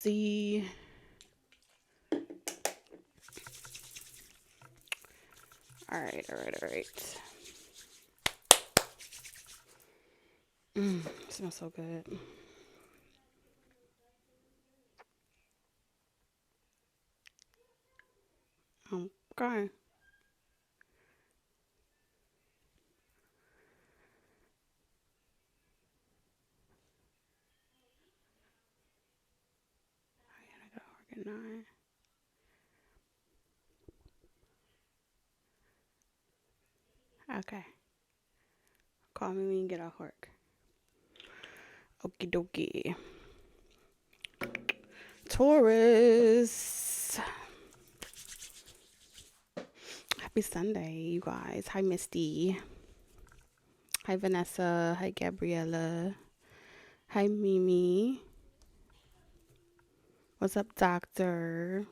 see. All right. It smells so good. Okay. I gotta organize. Okay. Call me when you get off work. Okie dokie. Taurus. Happy Sunday, you guys. Hi, Misty. Hi, Vanessa. Hi, Gabriella. Hi, Mimi. What's up, Doctor?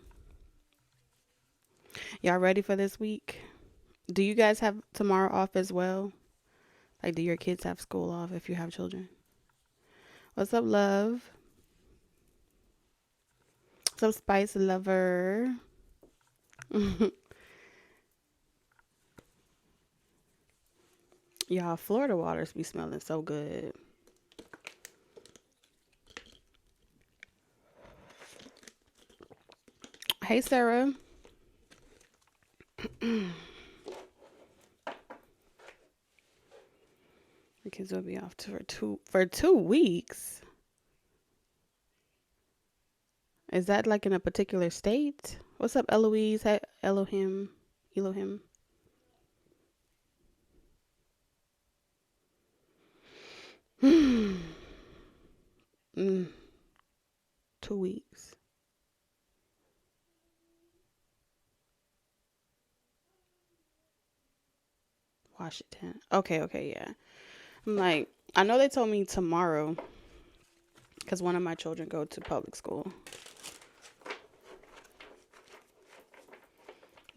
Y'all ready for this week? Do you guys have tomorrow off as well? Like, do your kids have school off if you have children? What's up, love? What's up, Spice Lover? Y'all, Florida waters be smelling so good. Hey, Sarah. The kids will be off for 2 weeks. Is that like in a particular state? What's up, Eloise? Hey, Elohim. mm, 2 weeks. Washington. Okay, yeah. I'm like, I know they told me tomorrow because one of my children go to public school.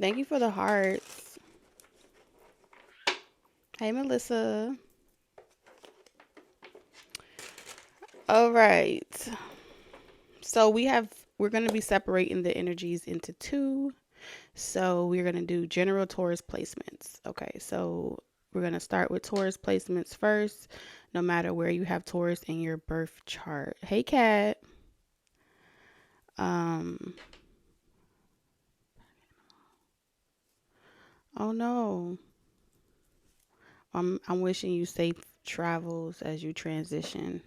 Thank you for the hearts. Hey, Melissa. All right. So we're going to be separating the energies into two. So we're going to do general Taurus placements. Okay. So we're going to start with Taurus placements first, no matter where you have Taurus in your birth chart. Hey, Kat. Oh no. I'm wishing you safe travels as you transition.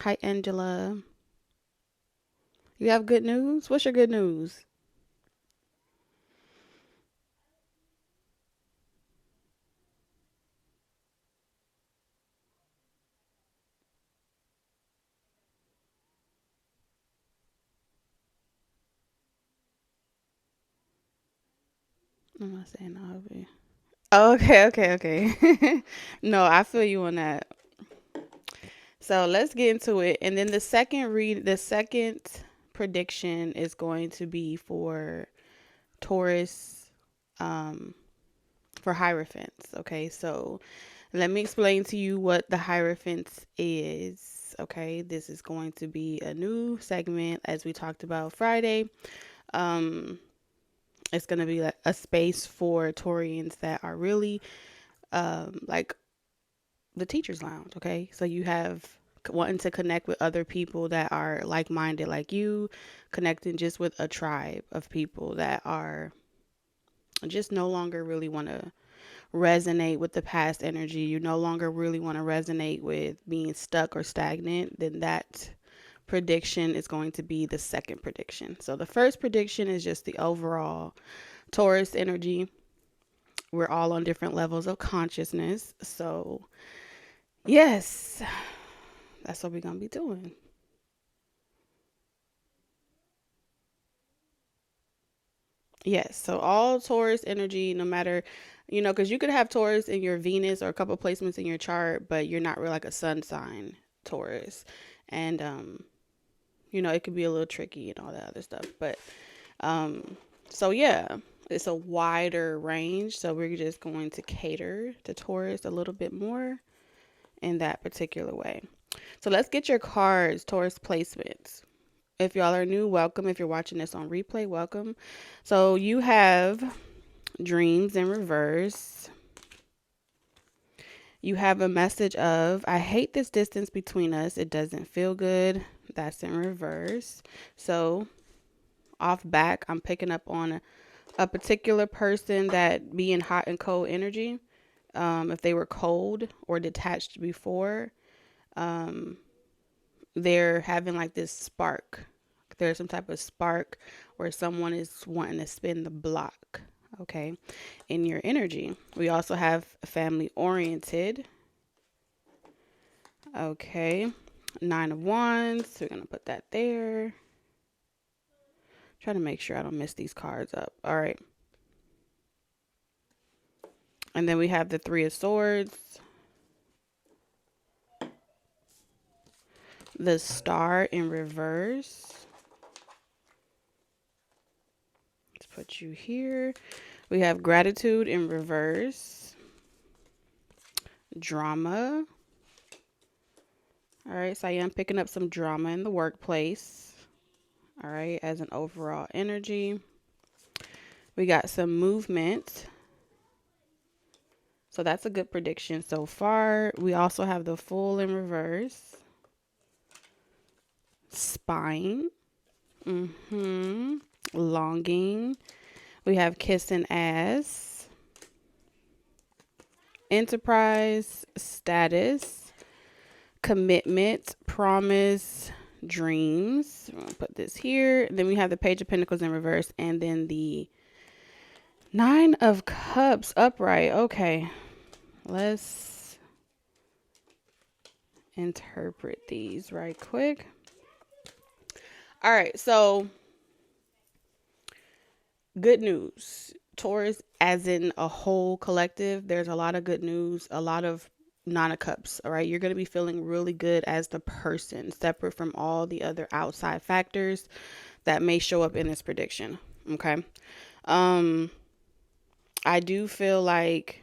Hi, Angela. You have good news? What's your good news? I'm not saying hobby. Oh, okay. No, I feel you on that. So let's get into it. And then the second prediction is going to be for Taurus, for Hierophants. Okay, so let me explain to you what the Hierophants is. Okay, this is going to be a new segment as we talked about Friday. It's going to be like a space for Taurians that are really like the teacher's lounge. Okay, so you have wanting to connect with other people that are like-minded like you, connecting just with a tribe of people that are just no longer really want to resonate with the past energy. You no longer really want to resonate with being stuck or stagnant. Then that prediction is going to be the second prediction. So the first prediction is just the overall Taurus energy. We're all on different levels of consciousness. So, yes, that's what we're going to be doing. Yes, so all Taurus energy, no matter, because you could have Taurus in your Venus or a couple placements in your chart, but you're not really like a sun sign Taurus. And, it could be a little tricky and all that other stuff. But, so yeah, it's a wider range. So we're just going to cater to Taurus a little bit more. in that particular way. So let's get your cards, Taurus placements. If y'all are new, welcome. If you're watching this on replay, welcome. So you have dreams in reverse. You have a message of, I hate this distance between us. It doesn't feel good. That's in reverse. So off back, I'm picking up on a particular person that be in hot and cold energy. If they were cold or detached before, they're having like this spark. There's some type of spark where someone is wanting to spin the block, okay, in your energy. We also have family oriented. Okay, 9 of Wands. So we're going to put that there. Try to make sure I don't mess these cards up. All right. And then we have the 3 of Swords. The Star in reverse. Let's put you here. We have Gratitude in reverse. Drama. All right, so I am picking up some drama in the workplace. All right, as an overall energy. We got some movement. So that's a good prediction so far. We also have the Fool in reverse. Spine. Longing. We have Kissing Ass. Enterprise. Status. Commitment. Promise. Dreams. I'm gonna put this here. Then we have the Page of Pentacles in reverse. And then the 9 of Cups upright. Okay. Let's interpret these right quick. All right, so good news. Taurus, as in a whole collective, there's a lot of good news, a lot of 9 of Cups, all right? You're going to be feeling really good as the person, separate from all the other outside factors that may show up in this prediction, okay? I do feel like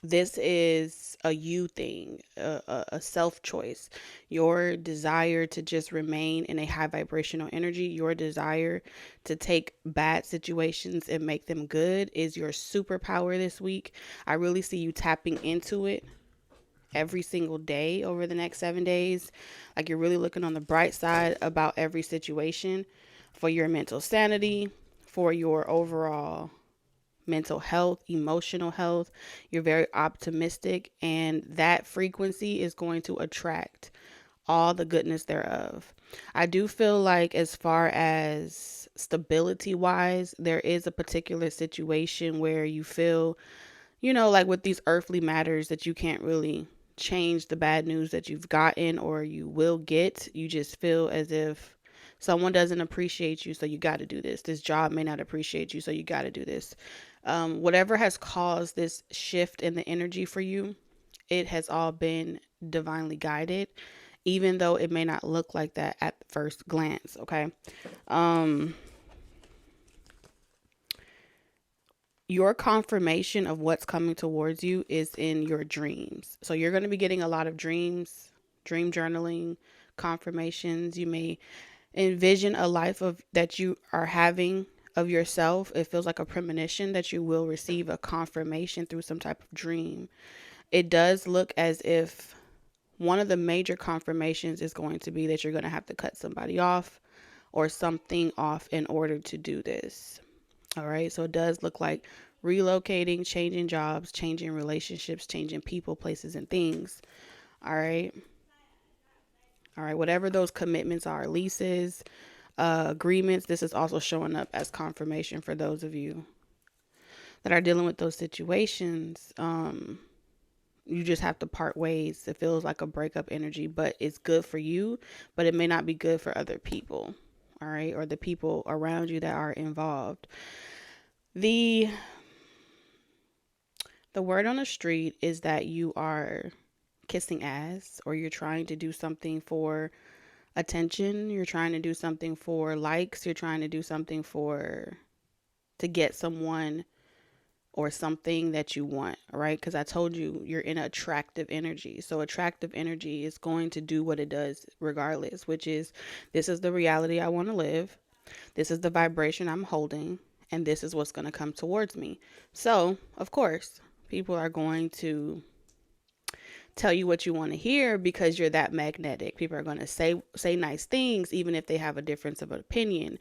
this is a you thing, a self choice. Your desire to just remain in a high vibrational energy, your desire to take bad situations and make them good is your superpower this week. I really see you tapping into it every single day over the next 7 days. Like you're really looking on the bright side about every situation for your mental sanity, for your overall mental health, emotional health. You're very optimistic, and that frequency is going to attract all the goodness thereof. I do feel like as far as stability wise, there is a particular situation where you feel, like with these earthly matters that you can't really change the bad news that you've gotten or you will get. You just feel as if someone doesn't appreciate you, so you got to do this. This job may not appreciate you, so you got to do this. Whatever has caused this shift in the energy for you, it has all been divinely guided, even though it may not look like that at first glance, okay? Your confirmation of what's coming towards you is in your dreams. So you're going to be getting a lot of dreams, dream journaling, confirmations. You may envision a life that you are having of yourself. It feels like a premonition that you will receive a confirmation through some type of dream. It does look as if one of the major confirmations is going to be that you're going to have to cut somebody off or something off in order to do this. All right. So it does look like relocating, changing jobs, changing relationships, changing people, places, and things. All right. All right. Whatever those commitments are, leases, agreements, this is also showing up as confirmation for those of you that are dealing with those situations. You just have to part ways. It feels like a breakup energy, but it's good for you, but it may not be good for other people. All right. Or the people around you that are involved. The word on the street is that you are kissing ass, or you're trying to do something for attention. You're trying to do something for likes. You're trying to do something to get someone or something that you want, right? Because I told you you're in attractive energy. So attractive energy is going to do what it does regardless, which is, this is the reality I want to live. This is the vibration I'm holding, and this is what's going to come towards me. So, of course, people are going to tell you what you want to hear because you're that magnetic. People are going to say nice things even if they have a difference of opinion.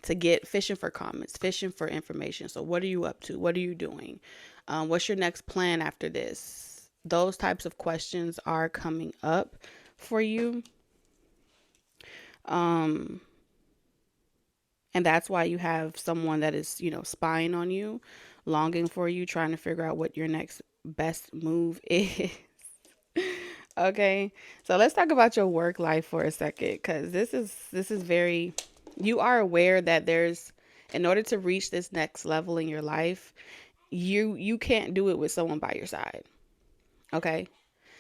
To get fishing for comments, fishing for information. So what are you up to? What are you doing? What's your next plan after this? Those types of questions are coming up for you. And that's why you have someone that is, spying on you, longing for you, trying to figure out what your next best move is. Okay. So let's talk about your work life for a second, because this is very, you are aware that there's, in order to reach this next level in your life, you can't do it with someone by your side. Okay.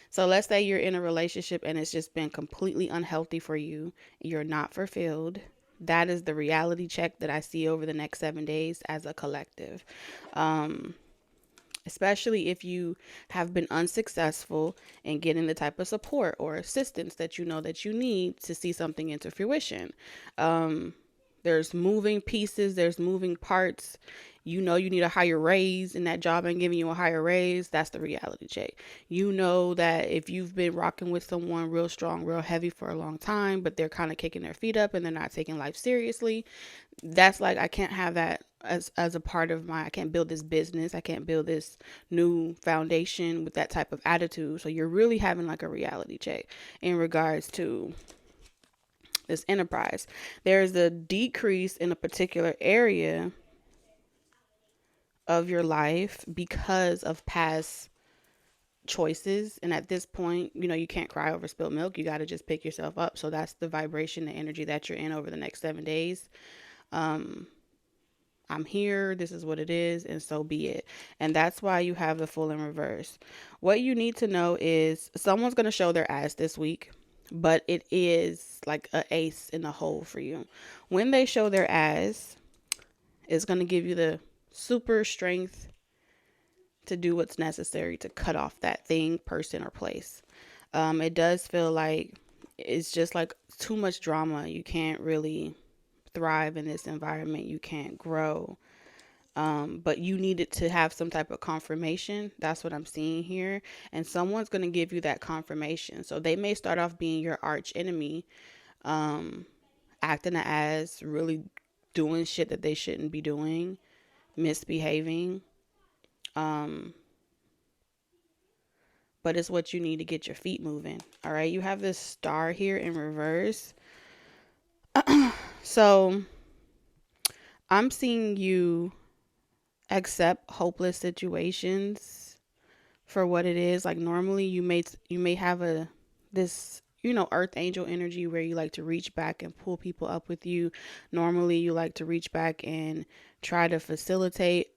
So let's say you're in a relationship and it's just been completely unhealthy for you. You're not fulfilled. That is the reality check that I see over the next 7 days as a collective. Especially if you have been unsuccessful in getting the type of support or assistance that you know that you need to see something into fruition. There's moving pieces, there's moving parts. You know you need a higher raise and that job ain't giving you a higher raise. That's the reality check. You know that if you've been rocking with someone real strong, real heavy for a long time, but they're kind of kicking their feet up and they're not taking life seriously, that's like, I can't have that as a part of I can't build this business. I can't build this new foundation with that type of attitude. So you're really having like a reality check in regards to this enterprise. There's a decrease in a particular area of your life because of past choices. And at this point, you can't cry over spilled milk. You got to just pick yourself up. So that's the vibration, the energy that you're in over the next 7 days. I'm here, this is what it is, and so be it. And that's why you have the Fool in reverse. What you need to know is someone's going to show their ass this week, but it is like an ace in the hole for you. When they show their ass, it's going to give you the super strength to do what's necessary to cut off that thing, person, or place. It does feel like it's just like too much drama. You can't really thrive in this environment. You can't grow. But you needed to have some type of confirmation. That's what I'm seeing here. And someone's going to give you that confirmation. So they may start off being your arch enemy, acting as really doing shit that they shouldn't be doing, misbehaving. But it's what you need to get your feet moving. All right. You have this star here in reverse. So I'm seeing you accept hopeless situations for what it is. Like normally you may have this earth angel energy where you like to reach back and pull people up with you. Normally you like to reach back and try to facilitate,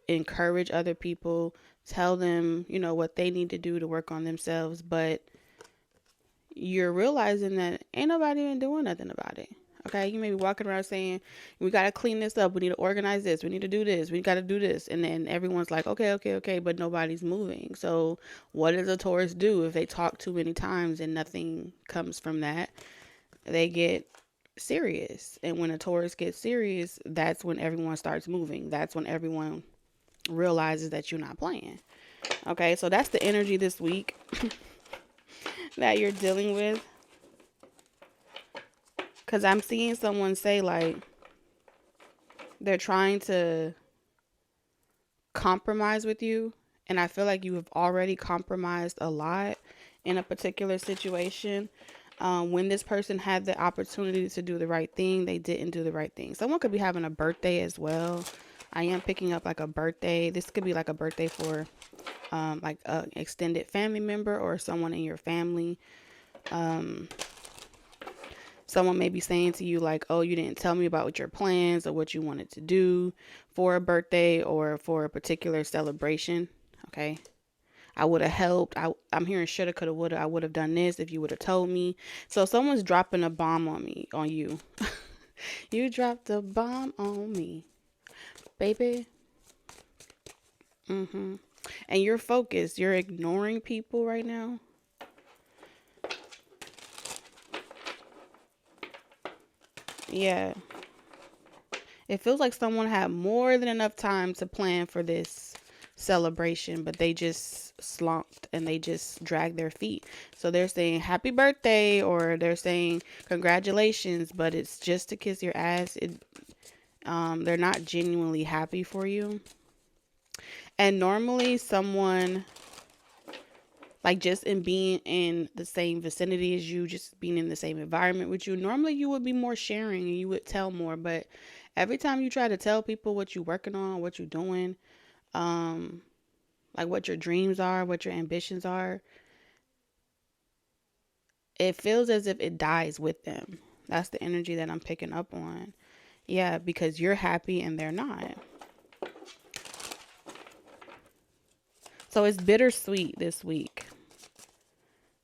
encourage other people, tell them what they need to do to work on themselves, but you're realizing that ain't nobody even doing nothing about it. Okay, you may be walking around saying, we got to clean this up. We need to organize this. We need to do this. We got to do this. And then everyone's like, okay, but nobody's moving. So what does a Taurus do if they talk too many times and nothing comes from that? They get serious. And when a Taurus gets serious, that's when everyone starts moving. That's when everyone realizes that you're not playing. Okay, so that's the energy this week that you're dealing with. Because I'm seeing someone say, like, they're trying to compromise with you. And I feel like you have already compromised a lot in a particular situation. When this person had the opportunity to do the right thing, they didn't do the right thing. Someone could be having a birthday as well. I am picking up like a birthday. This could be like a birthday for like an extended family member or someone in your family. Someone may be saying to you like, oh, you didn't tell me about what your plans or what you wanted to do for a birthday or for a particular celebration. Okay. I would have helped. I'm hearing shoulda, coulda, woulda. I would have done this if you would have told me. So someone's dropping a bomb on you. You dropped a bomb on me, baby. Mm-hmm. And you're focused. You're ignoring people right now. Yeah. It feels like someone had more than enough time to plan for this celebration, but they just slumped and they just dragged their feet. So they're saying happy birthday or they're saying congratulations, but it's just to kiss your ass. They're not genuinely happy for you. And normally someone like just in being in the same vicinity as you, just being in the same environment with you, normally you would be more sharing and you would tell more. But every time you try to tell people what you're working on, what you're doing, um, like what your dreams are, what your ambitions are, it feels as if it dies with them. That's the energy that I'm picking up on. Yeah, because you're happy and they're not. So it's bittersweet this week.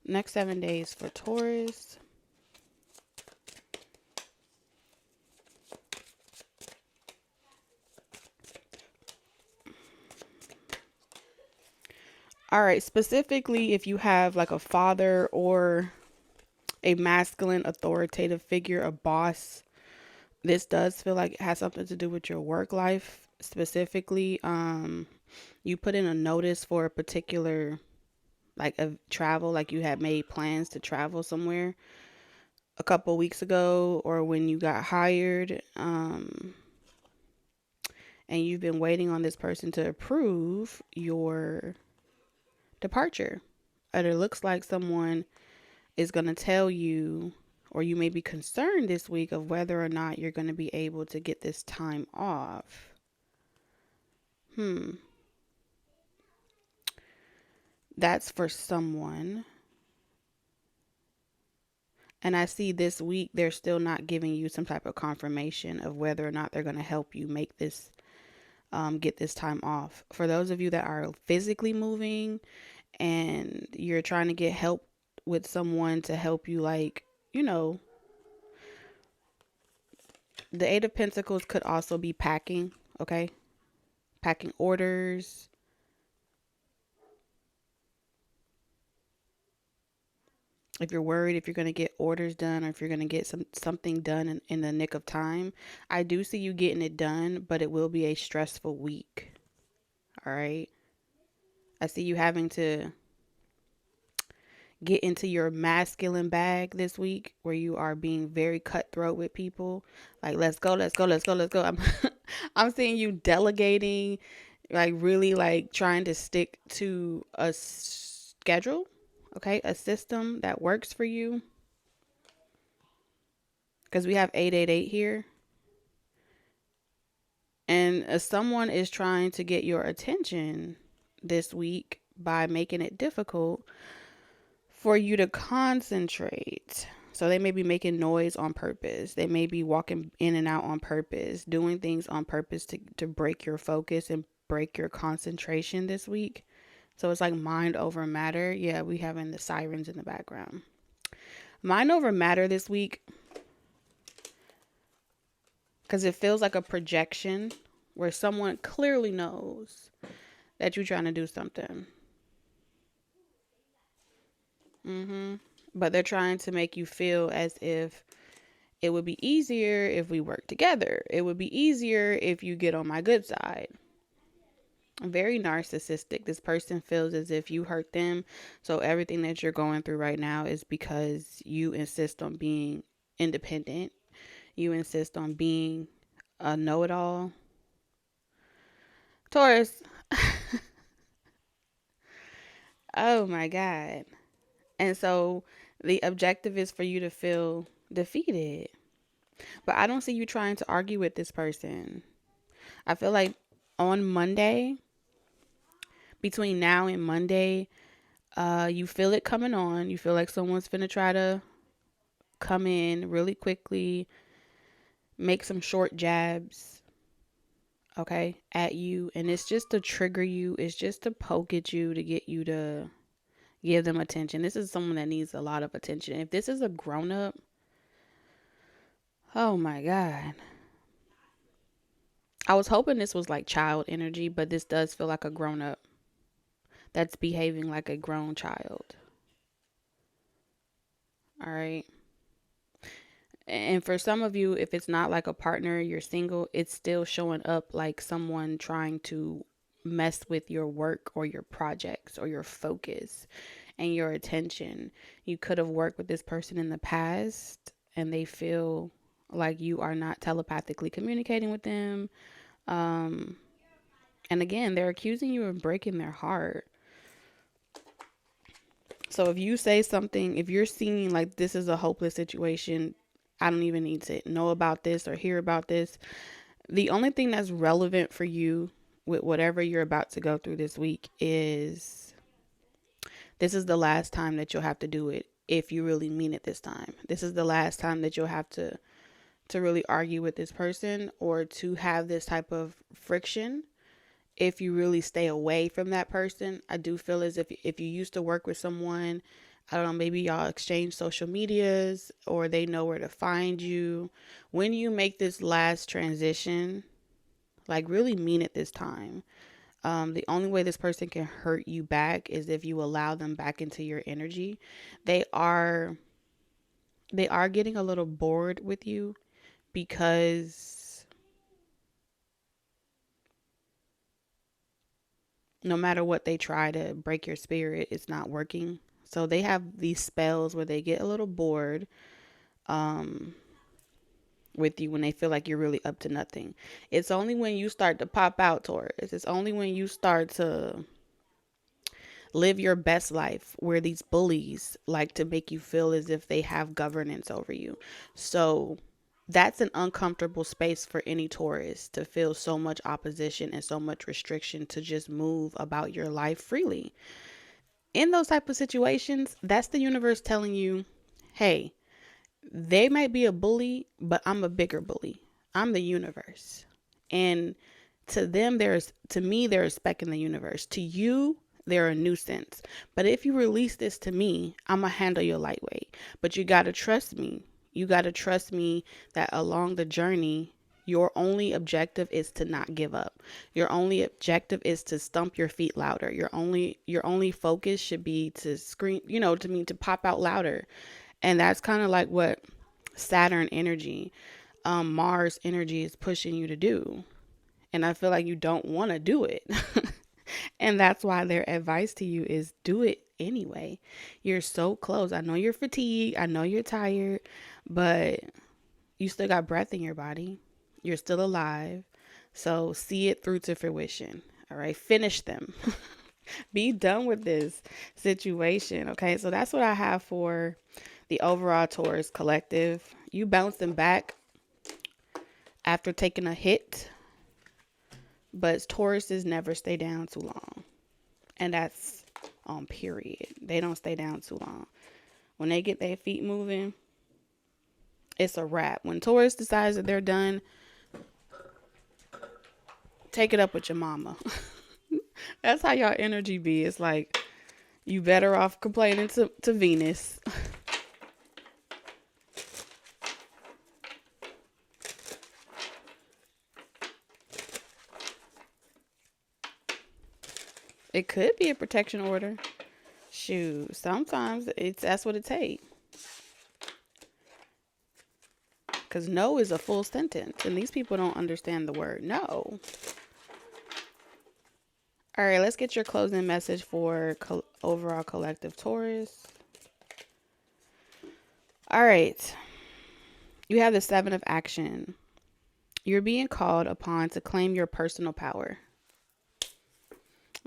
Next 7 days for Taurus. All right, specifically if you have like a father or a masculine authoritative figure, a boss, this does feel like it has something to do with your work life specifically. You put in a notice for a particular like a travel, like you had made plans to travel somewhere a couple weeks ago or when you got hired, and you've been waiting on this person to approve your departure. And it looks like someone is going to tell you, or you may be concerned this week of whether or not you're going to be able to get this time off. That's for someone. And I see this week they're still not giving you some type of confirmation of whether or not they're going to help you make this, get this time off. For those of you that are physically moving and you're trying to get help with someone to help you, like, you know, the Eight of Pentacles could also be packing, okay? Packing orders. If you're worried if you're going to get orders done or if you're going to get something done in the nick of time, I do see you getting it done, but it will be a stressful week. All right. I see you having to get into your masculine bag this week where you are being very cutthroat with people. Like, let's go, let's go, let's go, let's go. I'm seeing you delegating, like really like trying to stick to a schedule, okay? A system that works for you. Because we have 888 here. And someone is trying to get your attention this week by making it difficult for you to concentrate. So they may be making noise on purpose. They may be walking in and out on purpose, doing things on purpose to break your focus and break your concentration this week. So it's like mind over matter. Yeah, we having the sirens in the background. Mind over matter this week, because it feels like a projection where someone clearly knows that you're trying to do something. But they're trying to make you feel as if it would be easier if we work together. It would be easier if you get on my good side. Very narcissistic. This person feels as if you hurt them. So everything that you're going through right now is because you insist on being independent. You insist on being a know-it-all. Taurus. Oh my God. And so the objective is for you to feel defeated. But I don't see you trying to argue with this person. I feel like on Monday, between now and Monday, you feel it coming on. You feel like someone's finna try to come in really quickly, make some short jabs, okay, at you. And it's just to trigger you. It's just to poke at you to get you to give them attention. This is someone that needs a lot of attention. If this is a grown up, oh my God. I was hoping this was like child energy, but this does feel like a grown up that's behaving like a grown child. All right. And for some of you, if it's not like a partner, you're single, it's still showing up like someone trying to mess with your work or your projects or your focus and your attention. You could have worked with this person in the past and they feel like you are not telepathically communicating with them. Um, and again, they're accusing you of breaking their heart. So if you say something, if you're seeing like this is a hopeless situation, I don't even need to know about this or hear about this. The only thing that's relevant for you with whatever you're about to go through this week is this is the last time that you'll have to do it if you really mean it this time. This is the last time that you'll have to really argue with this person or to have this type of friction if you really stay away from that person. I do feel as if you used to work with someone, I don't know, maybe y'all exchange social medias or they know where to find you. When you make this last transition, like really mean it this time. The only way this person can hurt you back is if you allow them back into your energy. They are they are getting a little bored with you because no matter what they try to break your spirit, it's not working. So they have these spells where they get a little bored um, with you when they feel like you're really up to nothing. It's only when you start to pop out, Taurus. It's only when you start to live your best life where these bullies like to make you feel as if they have governance over you. So that's an uncomfortable space for any Taurus to feel so much opposition and so much restriction to just move about your life freely. In those type of situations, that's the universe telling you, hey, they might be a bully, but I'm a bigger bully. I'm the universe. And to them, to me, they're a speck in the universe. To you, they're a nuisance. But if you release this to me, I'm going to handle you lightweight. But you got to trust me. You got to trust me that along the journey, your only objective is to not give up. Your only objective is to stomp your feet louder. Your only focus should be to scream, to pop out louder. And that's kind of like what Saturn energy, Mars energy is pushing you to do. And I feel like you don't want to do it. And that's why their advice to you is do it anyway. You're so close. I know you're fatigued. I know you're tired, but you still got breath in your body. You're still alive. So see it through to fruition. All right. Finish them. Be done with this situation. Okay. So that's what I have for the overall Taurus collective. You bouncing back after taking a hit, but Tauruses never stay down too long. And that's on period. They don't stay down too long. When they get their feet moving, it's a wrap. When Taurus decides that they're done, take it up with your mama. That's how y'all energy be. It's like you better off complaining to Venus. It could be a protection order. Shoot, sometimes that's what it takes. Because no is a full sentence, and these people don't understand the word no. All right, let's get your closing message for overall collective Taurus. All right, you have the 7 of action. You're being called upon to claim your personal power.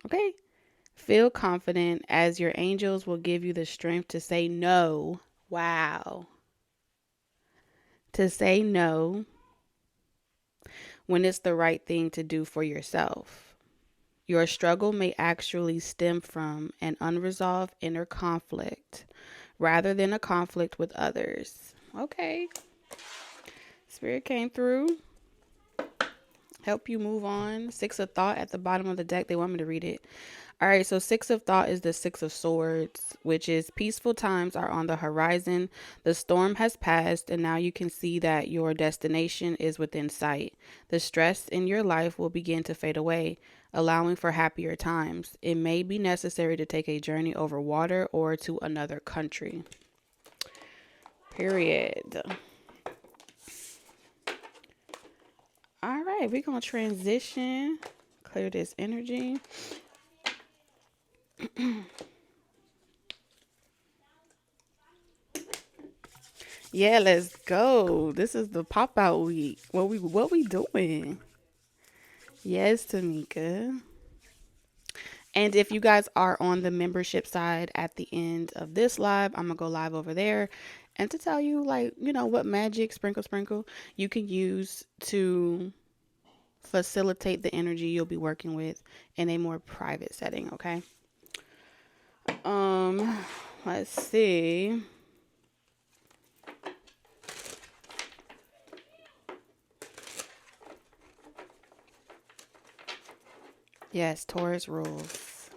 Okay? Feel confident as your angels will give you the strength to say no. Wow. To say no when it's the right thing to do for yourself. Your struggle may actually stem from an unresolved inner conflict rather than a conflict with others. Okay. Spirit came through. Help you move on. 6 of thought at the bottom of the deck. They want me to read it. All right, so Six of Thought is the Six of Swords, which is peaceful times are on the horizon. The storm has passed, and now you can see that your destination is within sight. The stress in your life will begin to fade away, allowing for happier times. It may be necessary to take a journey over water or to another country. Period. All right, we're going to transition, clear this energy. Yeah, let's go. This is the pop out week. What we doing? Yes, Tamika. And if you guys are on the membership side at the end of this live, I'm gonna go live over there and to tell you like, what magic sprinkle you can use to facilitate the energy you'll be working with in a more private setting, okay? Um, let's see. Yes, Taurus rules.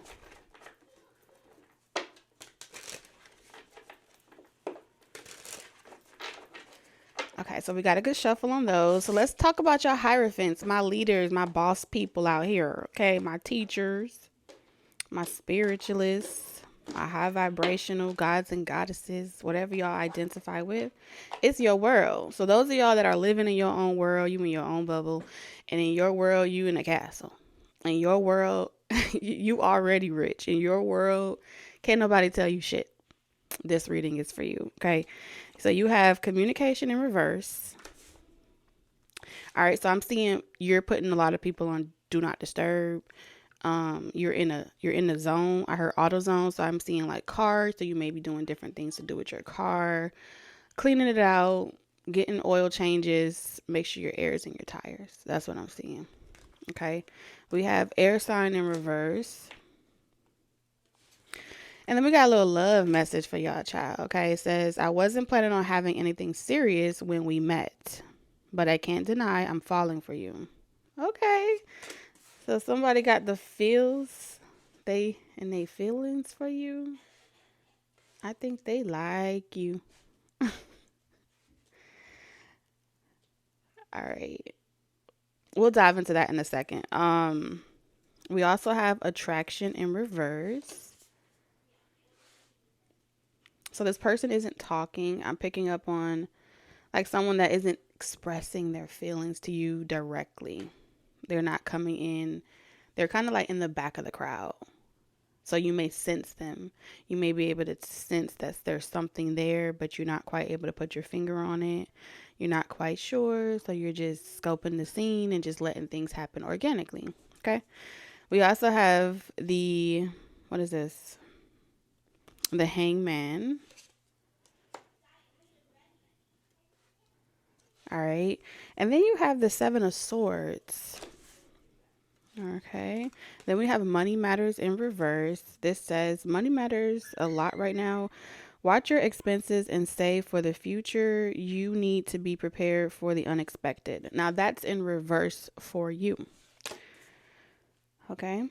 Okay, so we got a good shuffle on those. So let's talk about your hierophants, my leaders, my boss people out here. Okay, my teachers, my spiritualists, my high vibrational gods and goddesses, whatever y'all identify with. It's your world. So those of y'all that are living in your own world, you in your own bubble, and in your world, you in a castle. In your world, you already rich. In your world, can't nobody tell you shit. This reading is for you. Okay. So you have communication in reverse. All right. So I'm seeing you're putting a lot of people on do not disturb. You're in the zone. I heard auto zone. So I'm seeing like cars. So you may be doing different things to do with your car, cleaning it out, getting oil changes, make sure your air is in your tires. That's what I'm seeing. Okay. We have air sign in reverse. And then we got a little love message for y'all, child. Okay. It says, I wasn't planning on having anything serious when we met, but I can't deny I'm falling for you. Okay. So somebody got the feels, they feelings for you. I think they like you. All right. We'll dive into that in a second. We also have attraction in reverse. So this person isn't talking. I'm picking up on like someone that isn't expressing their feelings to you directly. They're not coming in. They're kind of like in the back of the crowd. So you may sense them. You may be able to sense that there's something there, but you're not quite able to put your finger on it. You're not quite sure. So you're just scoping the scene and just letting things happen organically. Okay. We also have what is this? The Hangman. All right. And then you have the Seven of Swords. Okay. Then we have Money Matters in reverse. This says money matters a lot right now. Watch your expenses and save for the future. You need to be prepared for the unexpected. Now that's in reverse for you. Okay.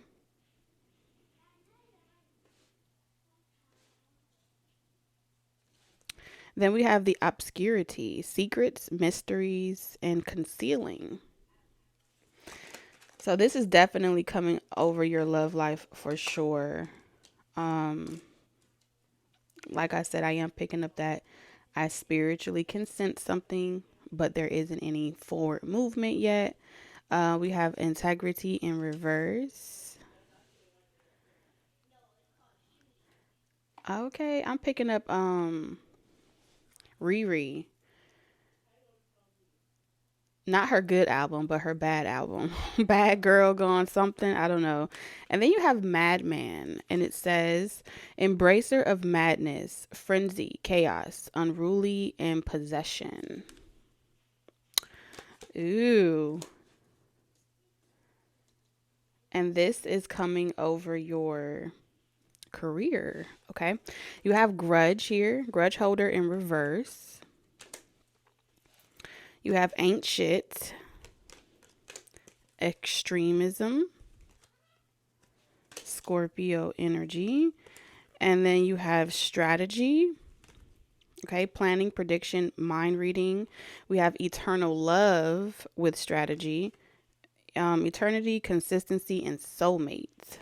Then we have the obscurity, secrets, mysteries, and concealing. So this is definitely coming over your love life for sure. Like I said, I am picking up that I spiritually can sense something, but there isn't any forward movement yet. We have integrity in reverse. Okay, I'm picking up Riri. Not her good album, but her bad album. Bad Girl Gone Something. I don't know. And then you have Madman. And it says, Embracer of madness, frenzy, chaos, unruly, and possession. Ooh. And this is coming over your career. Okay. You have grudge here. Grudge holder in reverse. You have ain't shit. Extremism, Scorpio energy. And then you have strategy. Okay, planning, prediction, mind reading. We have eternal love with strategy, eternity, consistency, and soulmates.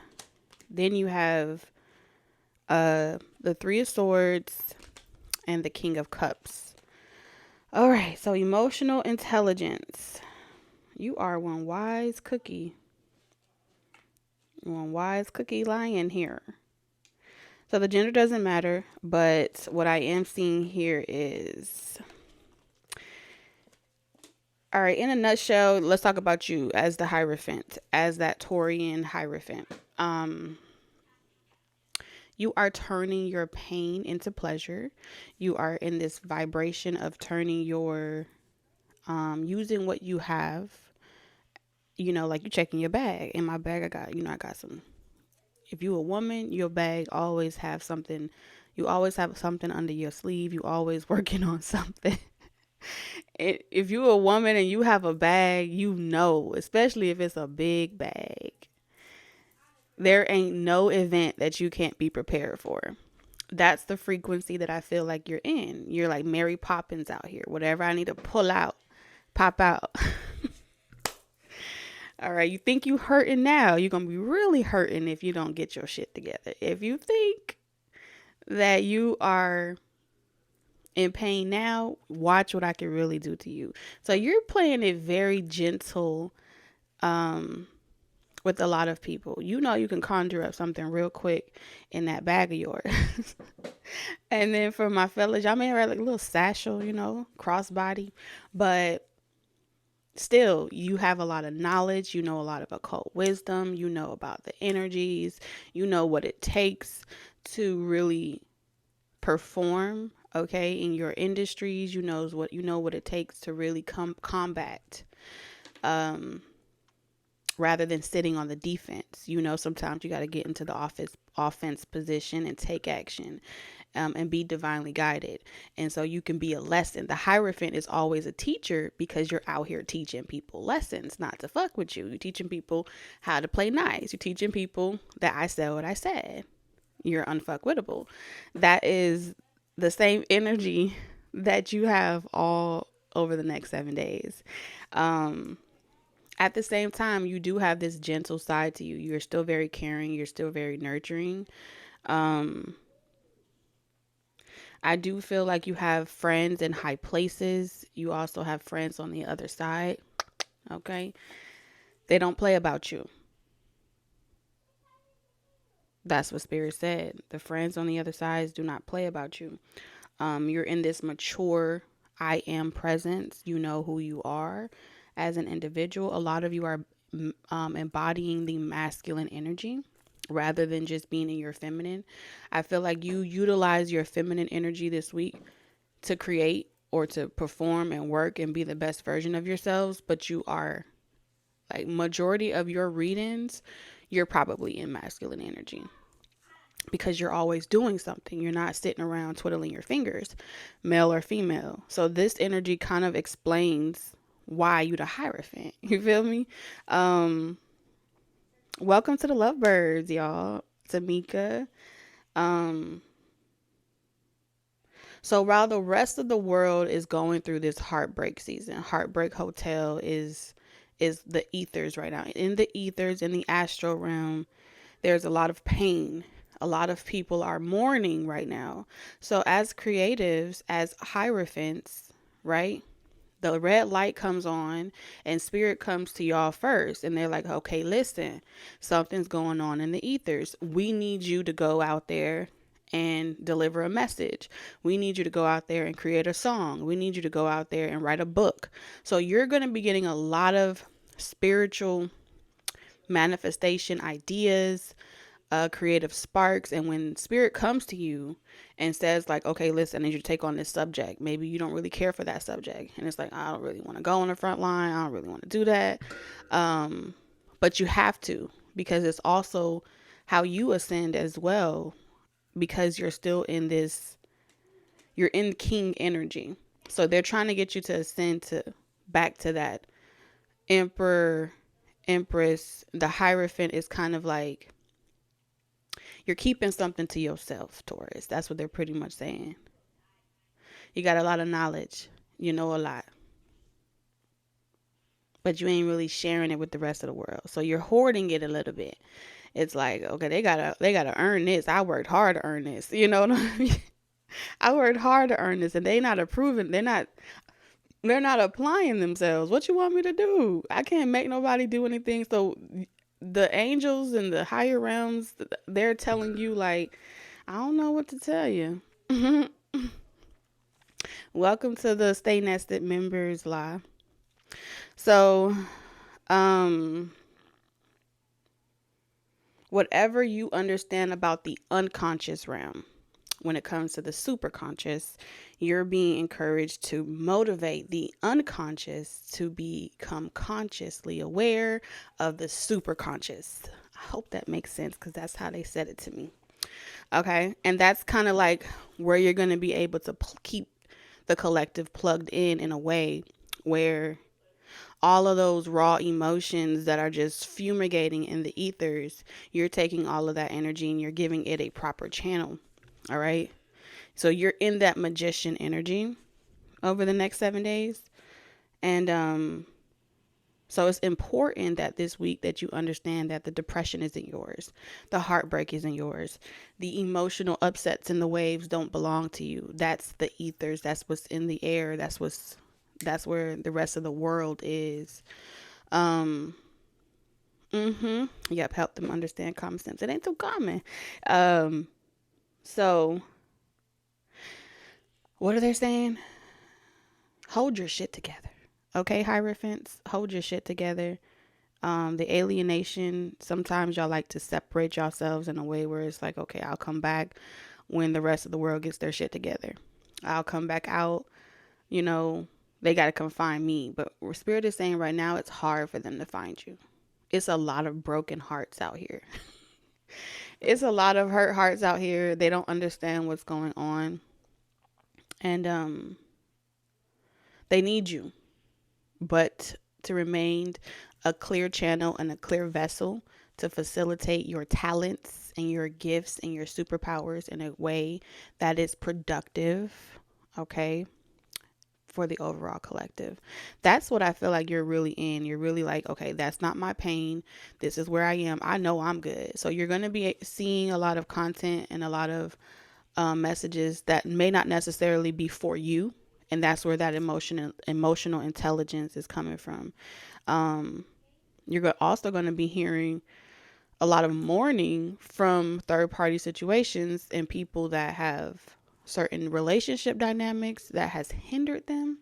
Then you have the Three of Swords and the King of Cups. All right, so emotional intelligence. You are one wise cookie. One wise cookie lying here. So the gender doesn't matter, but what I am seeing here is, all right, in a nutshell, let's talk about you as the Hierophant, as that Taurian Hierophant. You are turning your pain into pleasure. You are in this vibration of turning your, using what you have, you know, like you checking your bag. In my bag, I got some. If you a woman, your bag always have something. You always have something under your sleeve. You always working on something. If you a woman and you have a bag, you know, especially if it's a big bag, there ain't no event that you can't be prepared for. That's the frequency that I feel like you're in. You're like Mary Poppins out here. Whatever I need to pull out, pop out. All right, you think you hurting now. You're going to be really hurting if you don't get your shit together. If you think that you are in pain now, watch what I can really do to you. So you're playing it very gentle with a lot of people. You know you can conjure up something real quick in that bag of yours. And then for my fellas, y'all may have like a little satchel, you know, crossbody. But still, you have a lot of knowledge. You know a lot of occult wisdom. You know about the energies. You know what it takes to really perform, okay, in your industries. You know what it takes to really combat, rather than sitting on the defense. You know, sometimes you got to get into the offense position and take action, and be divinely guided. And so you can be a lesson. The Hierophant is always a teacher because you're out here teaching people lessons, not to fuck with you. You're teaching people how to play nice. You're teaching people that I said what I said. You're unfuckwittable. That is the same energy that you have all over the next 7 days. At the same time, you do have this gentle side to you. You're still very caring. You're still very nurturing. I do feel like you have friends in high places. You also have friends on the other side. Okay. They don't play about you. That's what Spirit said. The friends on the other side do not play about you. You're in this mature I am presence. You know who you are as an individual. A lot of you are embodying the masculine energy rather than just being in your feminine. I feel like you utilize your feminine energy this week to create or to perform and work and be the best version of yourselves, but you are, like, majority of your readings, you're probably in masculine energy because you're always doing something. You're not sitting around twiddling your fingers, male or female. So this energy kind of explains why you the Hierophant. You feel me? Welcome to the Lovebirds, y'all. Tamika. So while the rest of the world is going through this heartbreak season, Heartbreak Hotel is the ethers right now. In the ethers, in the astral realm, there's a lot of pain. A lot of people are mourning right now. So as creatives, as Hierophants, right? The red light comes on and Spirit comes to y'all first. And they're like, okay, listen, something's going on in the ethers. We need you to go out there and deliver a message. We need you to go out there and create a song. We need you to go out there and write a book. So you're going to be getting a lot of spiritual manifestation ideas, creative sparks. And when Spirit comes to you and says like, okay, listen, I need you to take on this subject. Maybe you don't really care for that subject. And it's like, I don't really want to go on the front line. I don't really want to do that. But you have to, because it's also how you ascend as well, because you're still in this, you're in king energy. So they're trying to get you to ascend to back to that emperor, empress. The Hierophant is kind of like You're keeping something to yourself, Taurus. That's what they're pretty much saying. You got a lot of knowledge. You know a lot. But you ain't really sharing it with the rest of the world. So you're hoarding it a little bit. It's like, okay, they gotta earn this. I worked hard to earn this. You know what I mean? I worked hard to earn this, and they not approving. They're not applying themselves. What you want me to do? I can't make nobody do anything. So the angels and the higher realms, they're telling you like, I don't know what to tell you. Welcome to the Stay Nested Members Live. So, um, whatever you understand about the unconscious realm, when it comes to the superconscious, you're being encouraged to motivate the unconscious to become consciously aware of the superconscious. I hope that makes sense because that's how they said it to me. Okay. And that's kind of like where you're going to be able to keep the collective plugged in a way where all of those raw emotions that are just fumigating in the ethers, you're taking all of that energy and you're giving it a proper channel. All right. So you're in that magician energy over the next 7 days. And so it's important that this week that you understand that the depression isn't yours. The heartbreak isn't yours. The emotional upsets and the waves don't belong to you. That's the ethers. That's what's in the air. That's where the rest of the world is. Yep, help them understand common sense. It ain't too common. So what are they saying? Hold your shit together. Okay, Hierophants, hold your shit together. The alienation, sometimes y'all like to separate yourselves in a way where it's like, okay, I'll come back when the rest of the world gets their shit together. I'll come back out, you know, they got to come find me. But Spirit is saying right now, it's hard for them to find you. It's a lot of broken hearts out here. It's a lot of hurt hearts out here. They don't understand what's going on. And they need you. But to remain a clear channel and a clear vessel to facilitate your talents and your gifts and your superpowers in a way that is productive, okay, for the overall collective. That's what I feel like you're really in. You're really like, okay, that's not my pain. This is where I am. I know I'm good. So you're going to be seeing a lot of content and a lot of messages that may not necessarily be for you. And that's where that emotional intelligence is coming from. You're also going to be hearing a lot of mourning from third party situations and people that have certain relationship dynamics that has hindered them.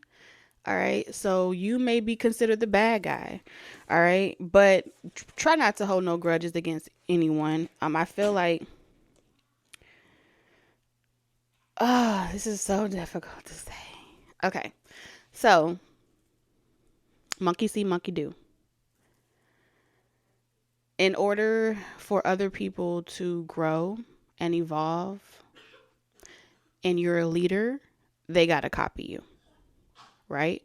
All right. So you may be considered the bad guy. All right. But try not to hold no grudges against anyone. I feel like, this is so difficult to say. Okay. So monkey see, monkey do. In order for other people to grow and evolve and you're a leader, they got to copy you, right?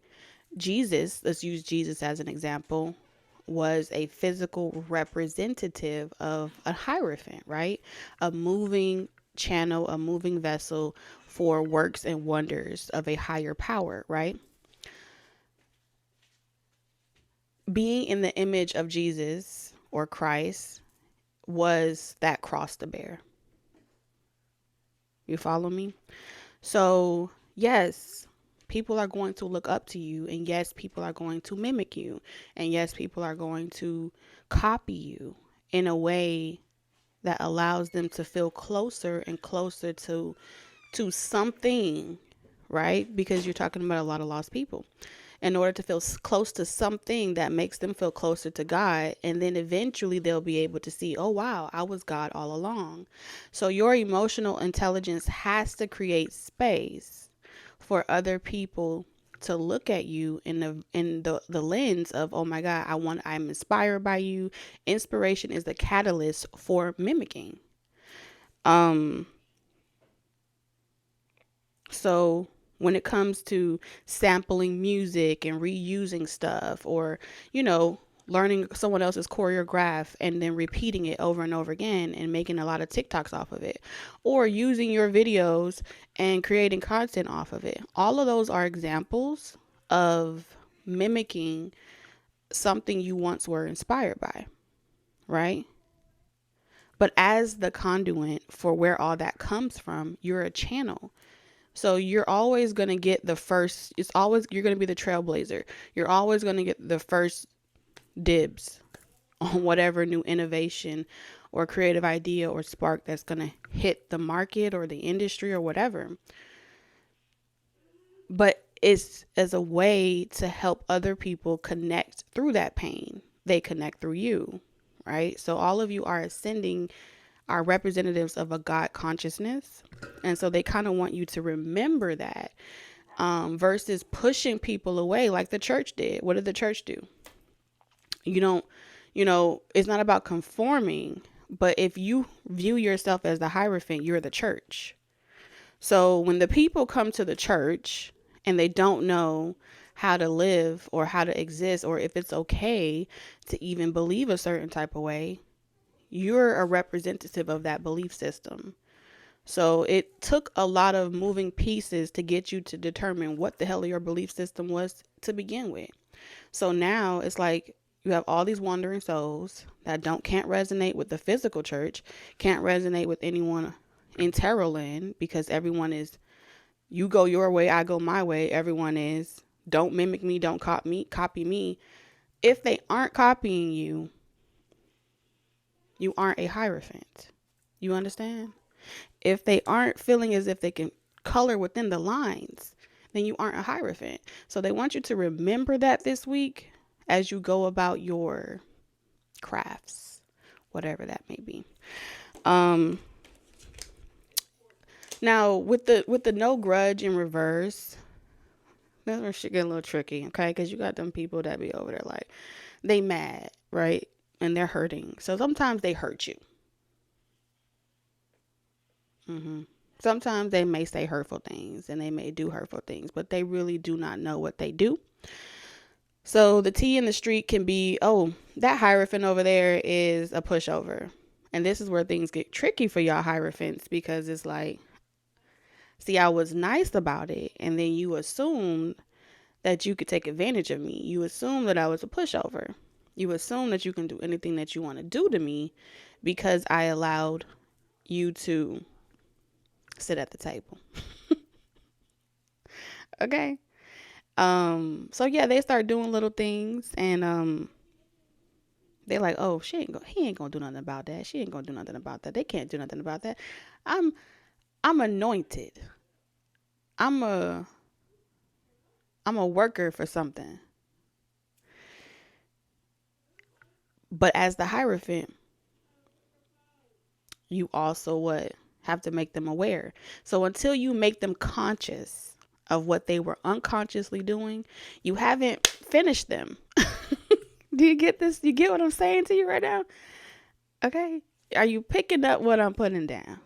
Jesus, let's use Jesus as an example, was a physical representative of a hierophant, right? A moving channel, a moving vessel for works and wonders of a higher power, right? Being in the image of Jesus or Christ was that cross to bear. You follow me? So, yes, people are going to look up to you. And yes, people are going to mimic you. And yes, people are going to copy you in a way that allows them to feel closer and closer to something, right? Because you're talking about a lot of lost people. In order to feel close to something that makes them feel closer to God. And then eventually they'll be able to see, oh, wow, I was God all along. So your emotional intelligence has to create space for other people to look at you in the lens of, oh my God, I'm inspired by you. Inspiration is the catalyst for mimicking. So when it comes to sampling music and reusing stuff or, learning someone else's choreograph and then repeating it over and over again and making a lot of TikToks off of it, or using your videos and creating content off of it. All of those are examples of mimicking something you once were inspired by, right? But as the conduit for where all that comes from, you're a channel. So you're always going to get the first, you're going to be the trailblazer. You're always going to get the first dibs on whatever new innovation or creative idea or spark that's going to hit the market or the industry or whatever. But it's as a way to help other people connect through that pain. They connect through you, right? So all of you are ascending, are representatives of a God consciousness. And so they kind of want you to remember that, versus pushing people away like the church did. What did the church do? It's not about conforming, but if you view yourself as the Hierophant, you're the church. So when the people come to the church and they don't know how to live or how to exist, or if it's okay to even believe a certain type of way, you're a representative of that belief system. So it took a lot of moving pieces to get you to determine what the hell your belief system was to begin with. So now it's like you have all these wandering souls that can't resonate with the physical church, can't resonate with anyone in tarot land, because everyone is, you go your way, I go my way. Everyone is, don't mimic me, don't copy me. If they aren't copying you, you aren't a Hierophant. You understand? If they aren't feeling as if they can color within the lines, then you aren't a Hierophant. So they want you to remember that this week as you go about your crafts, whatever that may be. Now with the no grudge in reverse, that's where shit get a little tricky, okay? Because you got them people that be over there like, they mad, right? And they're hurting. So sometimes they hurt you. Sometimes they may say hurtful things and they may do hurtful things, but they really do not know what they do. So the T in the street can be, oh, that Hierophant over there is a pushover. And this is where things get tricky for y'all Hierophants, because it's like, see, I was nice about it, and then you assumed that you could take advantage of me. You assumed that I was a pushover. You assume that you can do anything that you want to do to me because I allowed you to sit at the table. Okay. So yeah, they start doing little things, and they're like, oh, he ain't gonna do nothing about that. She ain't gonna do nothing about that. They can't do nothing about that. I'm anointed. I'm a worker for something. But as the Hierophant, you also have to make them aware. So until you make them conscious of what they were unconsciously doing, you haven't finished them. Do you get this? You get what I'm saying to you right now? Okay. Are you picking up what I'm putting down?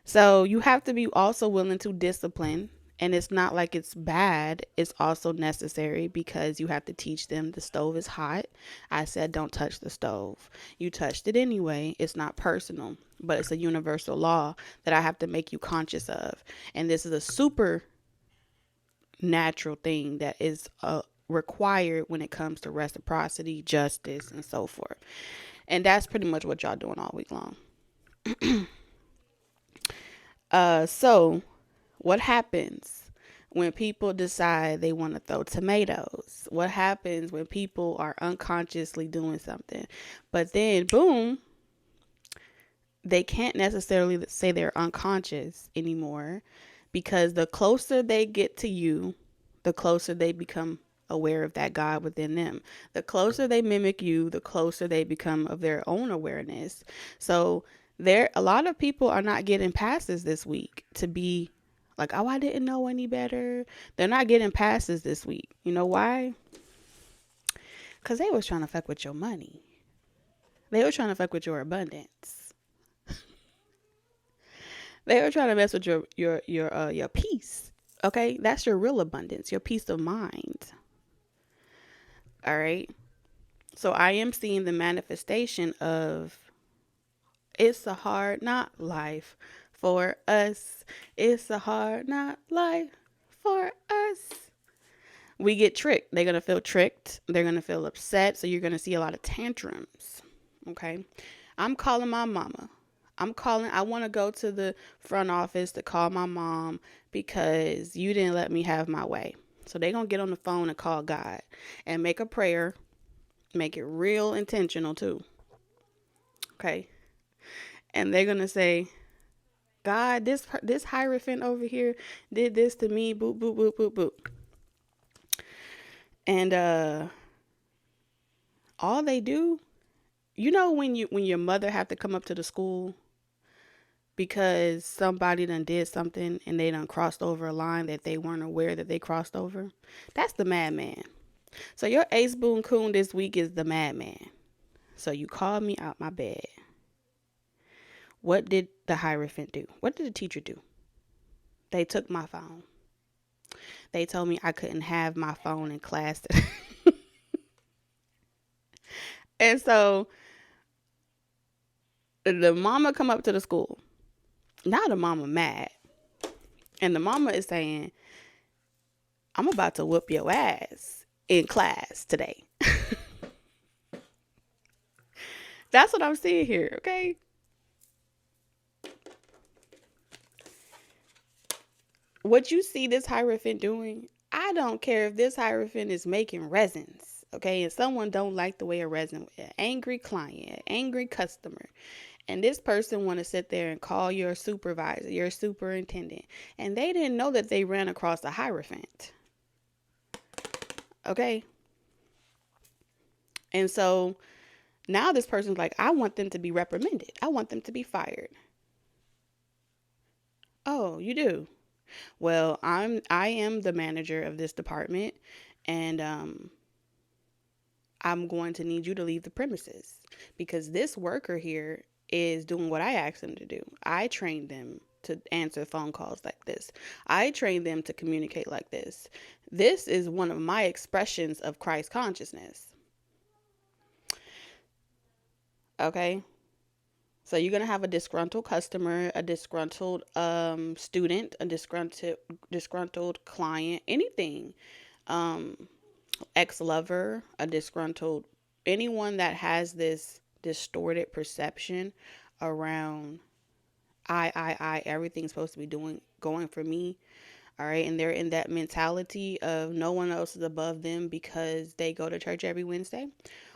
So you have to be also willing to discipline. And it's not like it's bad. It's also necessary, because you have to teach them the stove is hot. I said, don't touch the stove. You touched it anyway. It's not personal, but it's a universal law that I have to make you conscious of. And this is a super natural thing that is required when it comes to reciprocity, justice, and so forth. And that's pretty much what y'all doing all week long. So what happens when people decide they want to throw tomatoes? What happens when people are unconsciously doing something, but then boom, they can't necessarily say they're unconscious anymore, because the closer they get to you, the closer they become aware of that God within them. The closer they mimic you, the closer they become of their own awareness. So a lot of people are not getting passes this week to be like, oh, I didn't know any better. They're not getting passes this week. You know why? Because they was trying to fuck with your money. They were trying to fuck with your abundance. They were trying to mess with your peace. Okay, that's your real abundance, your peace of mind. All right. So I am seeing the manifestation of it's a hard not life for us. It's a hard not life for us. We get tricked. They're going to feel tricked. They're going to feel upset. So you're going to see a lot of tantrums. Okay. I'm calling my mama. I want to go to the front office to call my mom because you didn't let me have my way. So they're going to get on the phone and call God and make a prayer. Make it real intentional too. Okay. And they're going to say, God, this Hierophant over here did this to me. Boop, boop, boop, boop, boop. And all they do, when your mother have to come up to the school because somebody done did something and they done crossed over a line that they weren't aware that they crossed over. That's the madman. So your ace boon coon this week is the madman. So you called me out my bed. What did the Hierophant do? What did the teacher do? They took my phone. They told me I couldn't have my phone in class today. And so the mama come up to the school. Now the mama mad. And the mama is saying, I'm about to whoop your ass in class today. That's what I'm seeing here, okay? What you see this Hierophant doing, I don't care if this Hierophant is making resins, okay? And someone don't like the way a resin, an angry client, an angry customer, and this person want to sit there and call your supervisor, your superintendent, and they didn't know that they ran across a Hierophant, okay? And so now this person's like, I want them to be reprimanded. I want them to be fired. Oh, you do? Well, I am the manager of this department, and I'm going to need you to leave the premises because this worker here is doing what I asked them to do. I trained them to answer phone calls like this. I trained them to communicate like this. This is one of my expressions of Christ consciousness. Okay? So you're going to have a disgruntled customer, a disgruntled student, a disgruntled client, anything. Ex-lover, a disgruntled, anyone that has this distorted perception around everything's supposed to be going for me. All right. And they're in that mentality of no one else is above them because they go to church every Wednesday,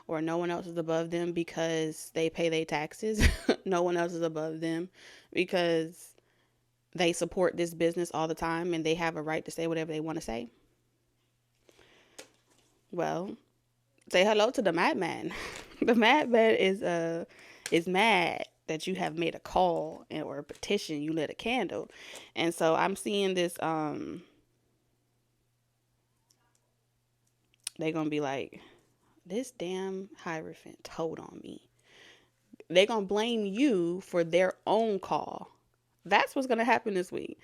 or no one else is above them because they pay their taxes. No one else is above them because they support this business all the time and they have a right to say whatever they want to say. Well, say hello to the madman. The madman is mad that you have made a call or a petition, you lit a candle. And so I'm seeing this they're going to be like, this damn Hierophant told on me. They're going to blame you for their own call. That's what's going to happen this week.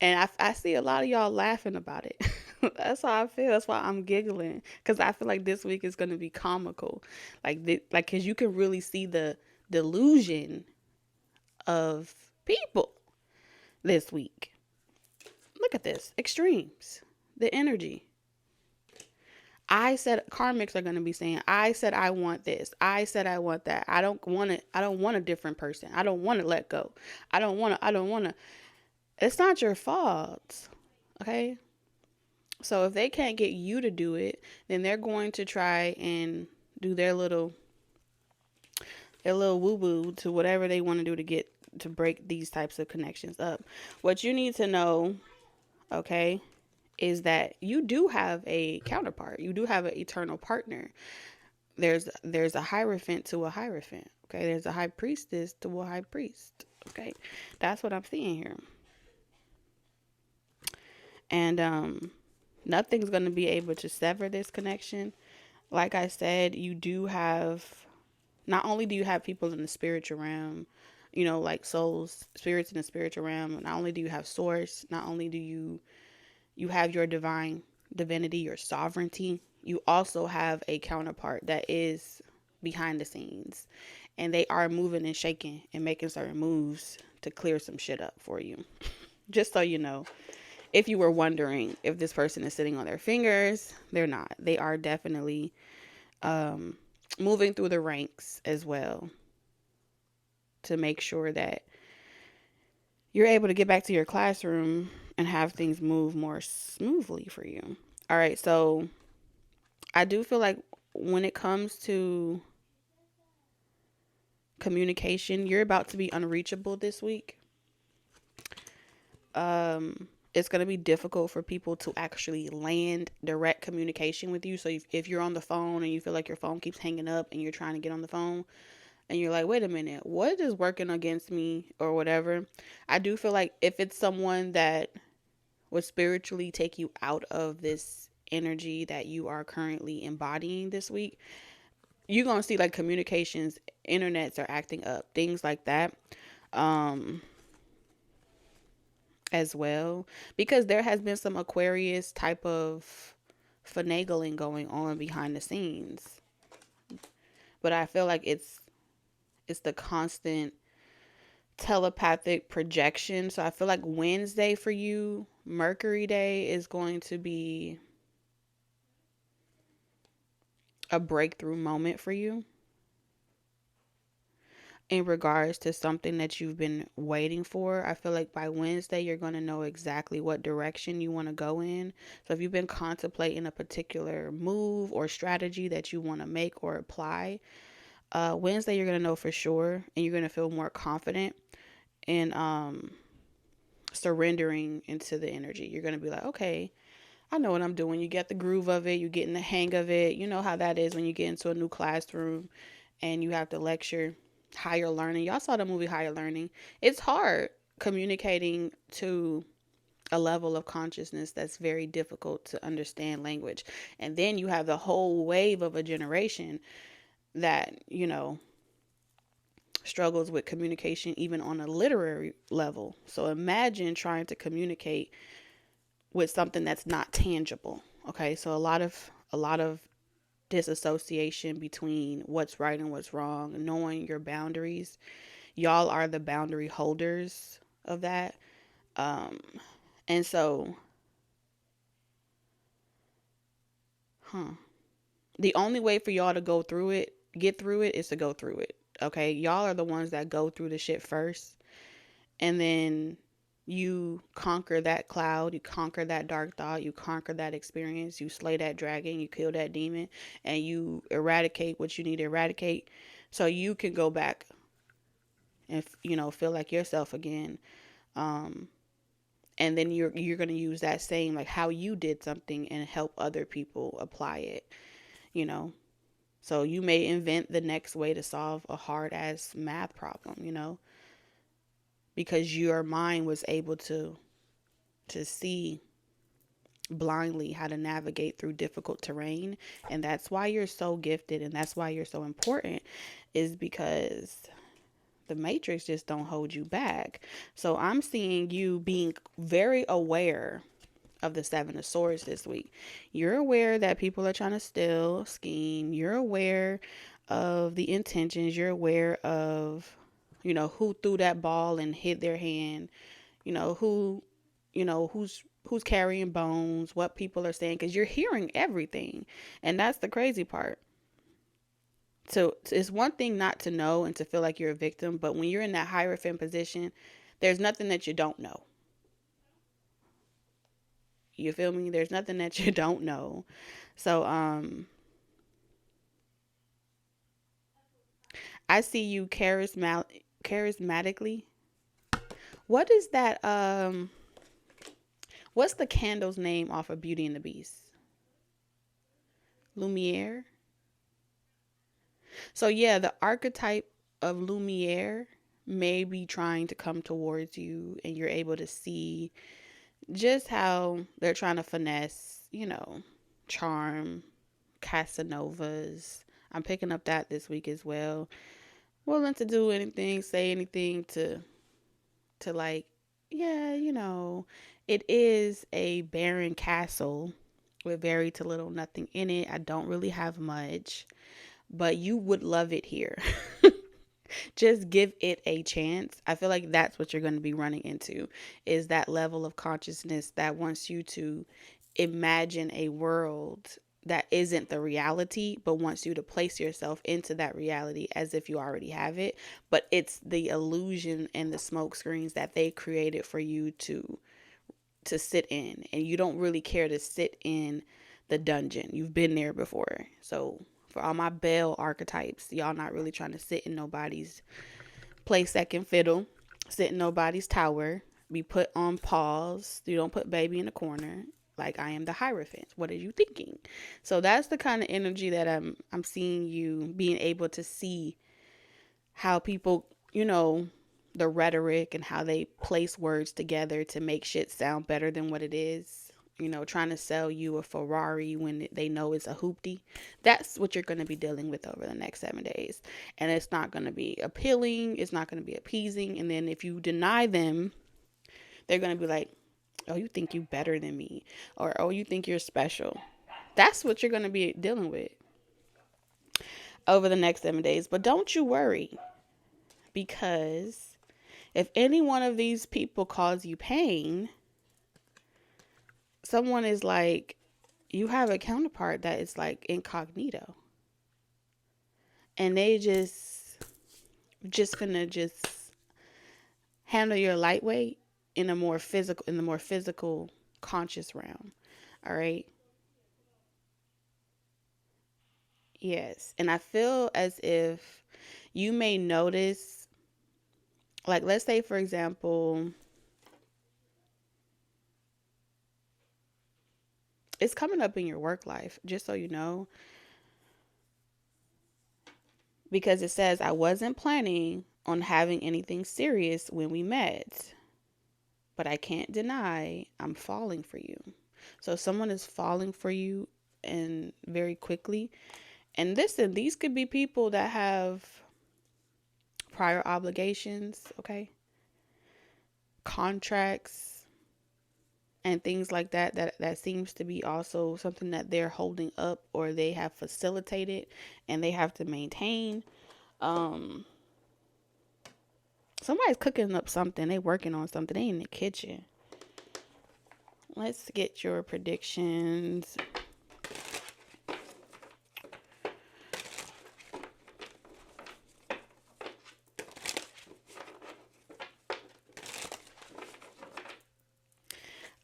And I see a lot of y'all laughing about it. That's how I feel. That's why I'm giggling. Because I feel like this week is going to be comical. Because you can really see the delusion of people this week. Look at this. Extremes. The energy. I said karmics are going to be saying, I said I want this. I said I want that. I don't want it. I don't want a different person. I don't want to let go. I don't want to. It's not your fault. Okay? So if they can't get you to do it, then they're going to try and do their little woo-woo to whatever they want to do to break these types of connections up. What you need to know, okay, is that you do have a counterpart. You do have an eternal partner. There's a Hierophant to a Hierophant. Okay, there's a high priestess to a high priest. Okay, that's what I'm seeing here. And nothing's going to be able to sever this connection. Like I said, you do have, not only do you have people in the spiritual realm, like souls, spirits in the spiritual realm, not only do you have source, not only do you have your divinity, your sovereignty, you also have a counterpart that is behind the scenes, and they are moving and shaking and making certain moves to clear some shit up for you. Just so you know, if you were wondering if this person is sitting on their fingers, they're not. They are definitely moving through the ranks as well to make sure that you're able to get back to your classroom and have things move more smoothly for you. All right, so I do feel like when it comes to communication, you're about to be unreachable this week. It's going to be difficult for people to actually land direct communication with you. So if you're on the phone and you feel like your phone keeps hanging up and you're trying to get on the phone and you're like, wait a minute, what is working against me or whatever? I do feel like if it's someone that would spiritually take you out of this energy that you are currently embodying this week, you're going to see like communications, internets are acting up, things like that. As well, because there has been some Aquarius type of finagling going on behind the scenes. But I feel like it's the constant telepathic projection. So I feel like Wednesday for you, Mercury Day, is going to be a breakthrough moment for you in regards to something that you've been waiting for. I feel like by Wednesday, you're going to know exactly what direction you want to go in. So if you've been contemplating a particular move or strategy that you want to make or apply, Wednesday, you're going to know for sure, and you're going to feel more confident in surrendering into the energy. You're going to be like, okay, I know what I'm doing. You get the groove of it. You get in the hang of it. You know how that is when you get into a new classroom and you have to lecture. Higher Learning. Y'all saw the movie Higher Learning. It's hard communicating to a level of consciousness that's very difficult to understand language. And then you have the whole wave of a generation that, struggles with communication even on a literary level. So imagine trying to communicate with something that's not tangible. Okay? So a lot of disassociation between what's right and what's wrong, knowing your boundaries. Y'all are the boundary holders of that. And so, the only way for y'all to get through it, is to go through it. Okay? Y'all are the ones that go through the shit first. And then you conquer that cloud, you conquer that dark thought, you conquer that experience, you slay that dragon, you kill that demon, and you eradicate what you need to eradicate so you can go back and feel like yourself again. And then you're going to use that same, like how you did something, and help other people apply it, you know. So you may invent the next way to solve a hard ass math problem, because your mind was able to see blindly how to navigate through difficult terrain. And that's why you're so gifted, and that's why you're so important, is because the matrix just don't hold you back. So I'm seeing you being very aware of the Seven of Swords this week. You're aware that people are trying to steal, scheme. You're aware of the intentions. You're aware of, who threw that ball and hit their hand. Who, who's carrying bones, what people are saying, because you're hearing everything. And that's the crazy part. So it's one thing not to know and to feel like you're a victim, but when you're in that hierophant position, there's nothing that you don't know. You feel me? There's nothing that you don't know. So I see you charismatically. What is that? What's the candle's name off of Beauty and the Beast? Lumiere. So yeah, the archetype of Lumiere may be trying to come towards you, and you're able to see just how they're trying to finesse, charm, Casanovas. I'm picking up that this week as well. Willing to do anything, say anything to like, yeah, it is a barren castle with very to little nothing in it. I don't really have much, but you would love it here. Just give it a chance. I feel like that's what you're going to be running into, is that level of consciousness that wants you to imagine a world that isn't the reality, but wants you to place yourself into that reality as if you already have it. But it's the illusion and the smoke screens that they created for you to sit in, and you don't really care to sit in the dungeon. You've been there before. So for all my Belle archetypes, y'all not really trying to sit in nobody's play second fiddle, sit in nobody's tower, be put on pause. You don't put baby in the corner. Like, I am the Hierophant. What are you thinking? So that's the kind of energy that I'm seeing you being able to see how people, the rhetoric and how they place words together to make shit sound better than what it is. Trying to sell you a Ferrari when they know it's a hoopty. That's what you're going to be dealing with over the next 7 days. And it's not going to be appealing. It's not going to be appeasing. And then if you deny them, they're going to be like, oh, you think you better than me. Or, oh, you think you're special. That's what you're going to be dealing with over the next 7 days. But don't you worry, because if any one of these people cause you pain, someone is like, you have a counterpart that is like incognito. And they just gonna handle your lightweight in the more physical conscious realm. All right. Yes. And I feel as if you may notice, like, let's say, for example, it's coming up in your work life, just so you know, because it says, I wasn't planning on having anything serious when we met, but I can't deny I'm falling for you. So someone is falling for you, and very quickly. And listen, these could be people that have prior obligations, okay? Contracts and things like that seems to be also something that they're holding up, or they have facilitated and they have to maintain. Somebody's cooking up something. They working on something. They in the kitchen. Let's get your predictions.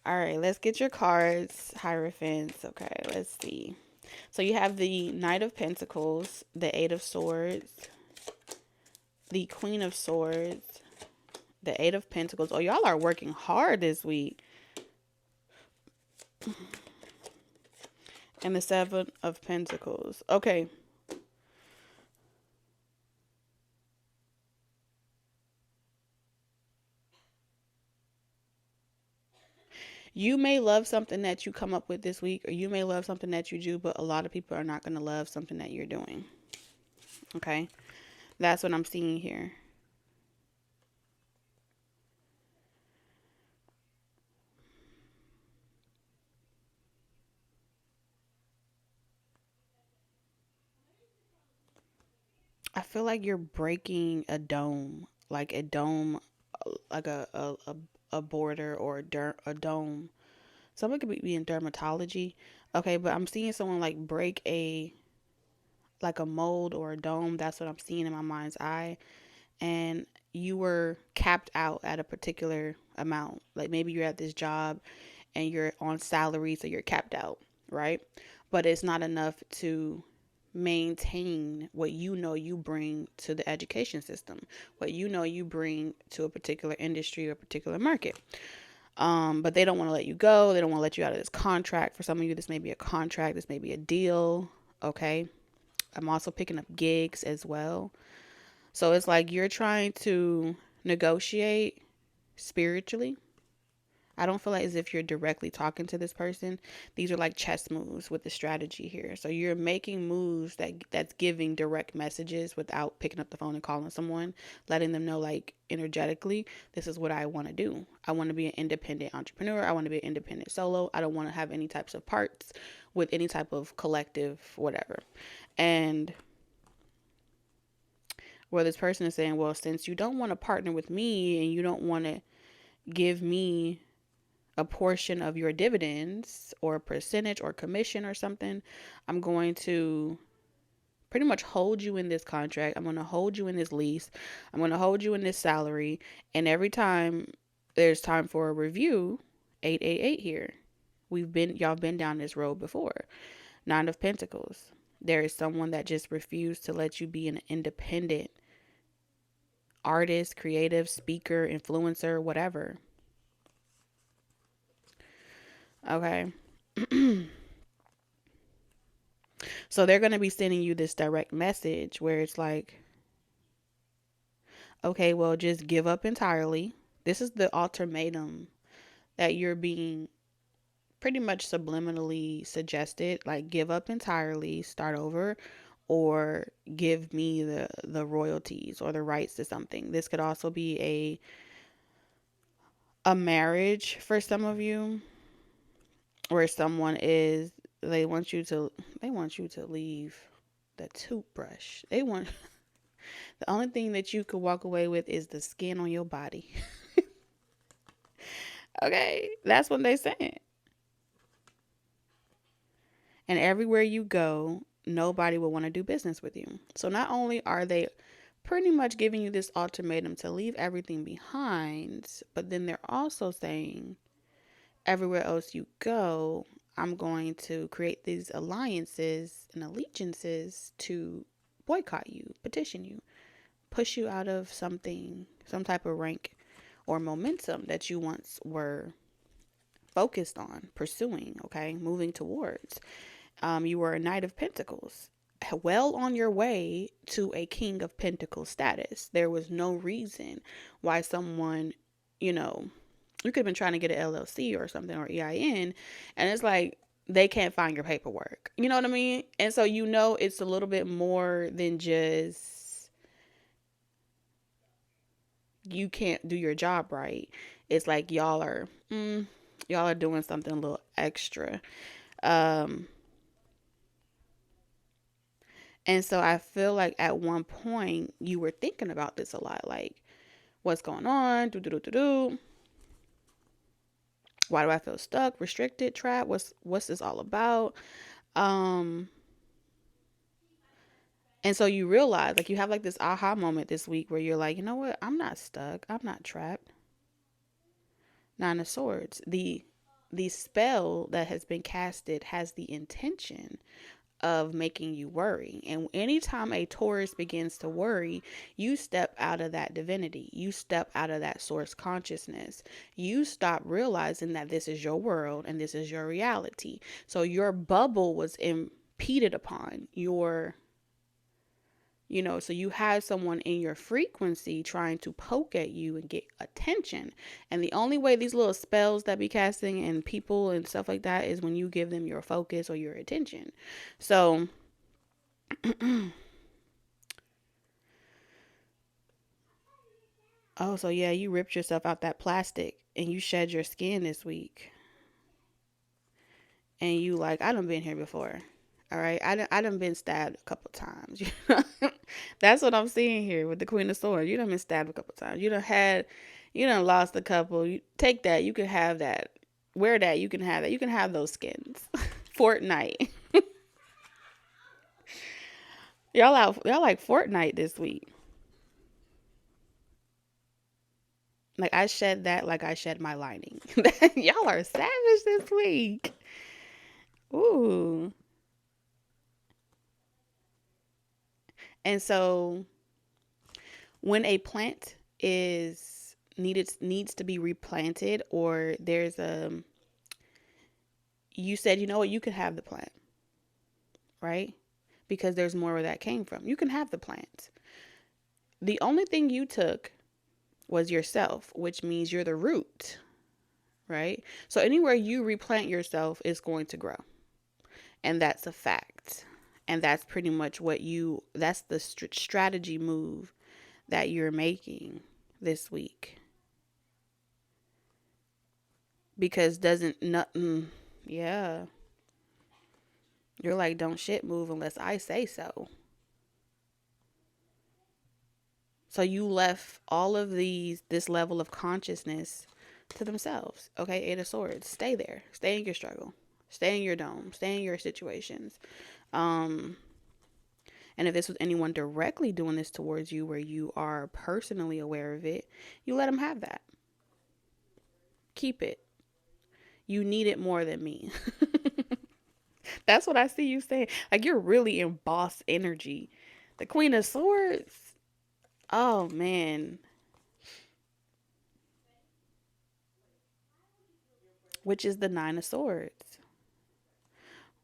All right, let's get your cards, Hierophants. Okay, let's see. So you have the Knight of Pentacles, the Eight of Swords, the Queen of Swords, the Eight of Pentacles. Oh, y'all are working hard this week. And the Seven of Pentacles. Okay. You may love something that you come up with this week, or you may love something that you do, but a lot of people are not going to love something that you're doing. Okay? That's what I'm seeing here. I feel like you're breaking a dome, like a dome, like a border, or a dome. Someone could be in dermatology. Okay, but I'm seeing someone like break like a mold or a dome. That's what I'm seeing in my mind's eye. And you were capped out at a particular amount. Like, maybe you're at this job and you're on salary, so you're capped out, right? But it's not enough to maintain what you bring to the education system, what you bring to a particular industry or a particular market. But they don't want to let you go. They don't want to let you out of this contract. For some of you, this may be a contract. This may be a deal. Okay. I'm also picking up gigs as well. So it's like you're trying to negotiate spiritually. I don't feel like as if you're directly talking to this person. These are like chess moves with the strategy here. So you're making moves that's giving direct messages without picking up the phone and calling someone, letting them know like energetically, this is what I want to do. I want to be an independent entrepreneur. I want to be an independent solo. I don't want to have any types of parts with any type of collective whatever. And where this person is saying, well, since you don't want to partner with me and you don't want to give me a portion of your dividends or a percentage or commission or something, I'm going to pretty much hold you in this contract. I'm going to hold you in this lease. I'm going to hold you in this salary. And every time there's time for a review, 888 here. Y'all been down this road before. 9 of Pentacles. There is someone that just refused to let you be an independent artist, creative, speaker, influencer, whatever. Okay. So they're going to be sending you this direct message where it's like, okay, well, just give up entirely. This is the ultimatum that you're being pretty much subliminally suggested. Like, give up entirely, start over, or give me the royalties or the rights to something. This could also be a marriage for some of you, where someone is, they want you to leave the toothbrush. The only thing that you could walk away with is the skin on your body. Okay, that's what they saying. And everywhere you go, nobody will want to do business with you. So not only are they pretty much giving you this ultimatum to leave everything behind, but then they're also saying, everywhere else you go, I'm going to create these alliances and allegiances to boycott you, petition you, push you out of something, some type of rank or momentum that you once were focused on, pursuing, okay, moving towards. You were a Knight of Pentacles, well on your way to a King of Pentacles status. There was no reason why someone, you could have been trying to get an LLC or something, or EIN, and it's like they can't find your paperwork. You know what I mean? And so it's a little bit more than just you can't do your job right. It's like y'all are doing something a little extra. And so I feel like at one point you were thinking about this a lot, like what's going on? Why do I feel stuck, restricted, trapped? What's this all about? And so you realize, like, you have like this aha moment this week where you're like, you know what? I'm not stuck. I'm not trapped. 9 of Swords. The spell that has been casted has the intention of making you worry. And anytime a Taurus begins to worry, you step out of that divinity. You step out of that source consciousness. You stop realizing that this is your world and this is your reality. So your bubble was impeded upon. So you have someone in your frequency trying to poke at you and get attention. And the only way these little spells that be casting and people and stuff like that is when you give them your focus or your attention. So so yeah, you ripped yourself out that plastic and you shed your skin this week. And you like, I done been here before. All right, I done been stabbed a couple times. That's what I'm seeing here with the Queen of Swords. You done been stabbed a couple times. You done lost a couple. You take that. You can have that. Wear that. You can have that. You can have those skins. Fortnite. Y'all like Fortnite this week. Like I shed that like I shed my lining. Y'all are savage this week. Ooh. And so when a plant needs to be replanted, or there's you said, you know what, you could have the plant, right? Because there's more where that came from. You can have the plant. The only thing you took was yourself, which means you're the root. right? So anywhere you replant yourself is going to grow. And that's a fact. And that's pretty much that's the strategy move that you're making this week. Because doesn't nothing, yeah. You're like, don't shit move unless I say so. So you left all of this level of consciousness to themselves. Okay, Eight of Swords. Stay there. Stay in your struggle. Stay in your dome. Stay in your situations. And if this was anyone directly doing this towards you where you are personally aware of it, you let them have that. Keep it. You need it more than me. That's what I see you saying. Like, you're really in boss energy. The Queen of Swords. Oh, man. Which is the Nine of Swords.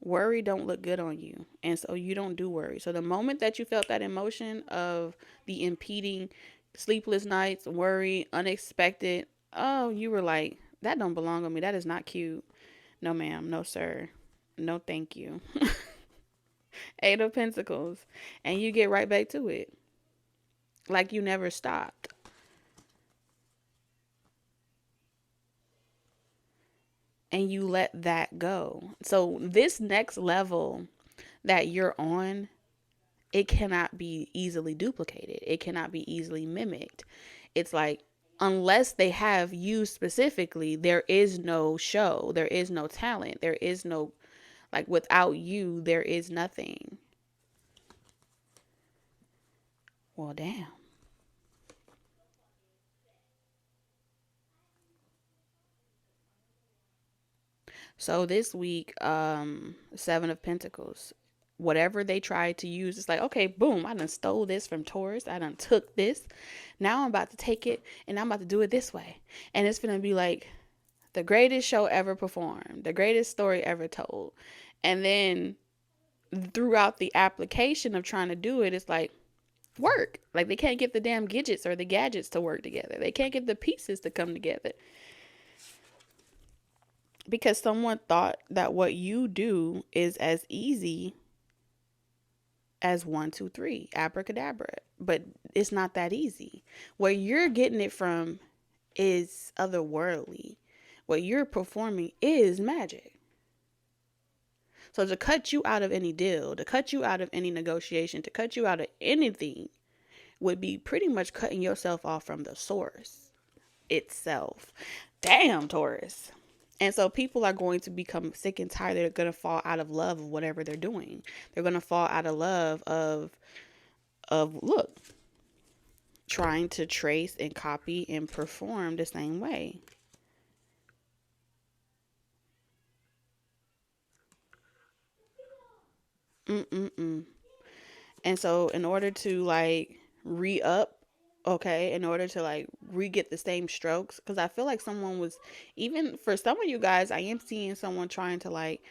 Worry don't look good on you. And so you don't do worry. So the moment that you felt that emotion of the impeding sleepless nights, worry, unexpected, oh, you were like, that don't belong on me. That is not cute. No, ma'am. No, sir. No, thank you. Eight of Pentacles. And you get right back to it. Like you never stopped. And you let that go. So this next level that you're on, it cannot be easily duplicated. It cannot be easily mimicked. It's like, unless they have you specifically, there is no show. There is no talent. There is no, like, without you, there is nothing. Well, damn. So this week, Seven of Pentacles. Whatever they tried to use, it's like, okay, boom, I done stole this from Taurus. I done took this. Now I'm about to take it and I'm about to do it this way. And it's going to be like the greatest show ever performed, the greatest story ever told. And then throughout the application of trying to do it, it's like, work. Like, they can't get the damn gadgets or the gadgets to work together. They can't get the pieces to come together. Because someone thought that what you do is as easy as 1, 2, 3, abracadabra. But it's not that easy. Where you're getting it from is otherworldly. What you're performing is magic. So to cut you out of any deal, to cut you out of any negotiation, to cut you out of anything would be pretty much cutting yourself off from the source itself. Damn, Taurus. And so people are going to become sick and tired. They're going to fall out of love of whatever they're doing. They're going to fall out of love look, trying to trace and copy and perform the same way. Mm-mm-mm. And so in order to like re-up, okay, in order to like re-get the same strokes, because I feel like someone was, even for some of you guys, I am seeing someone trying to like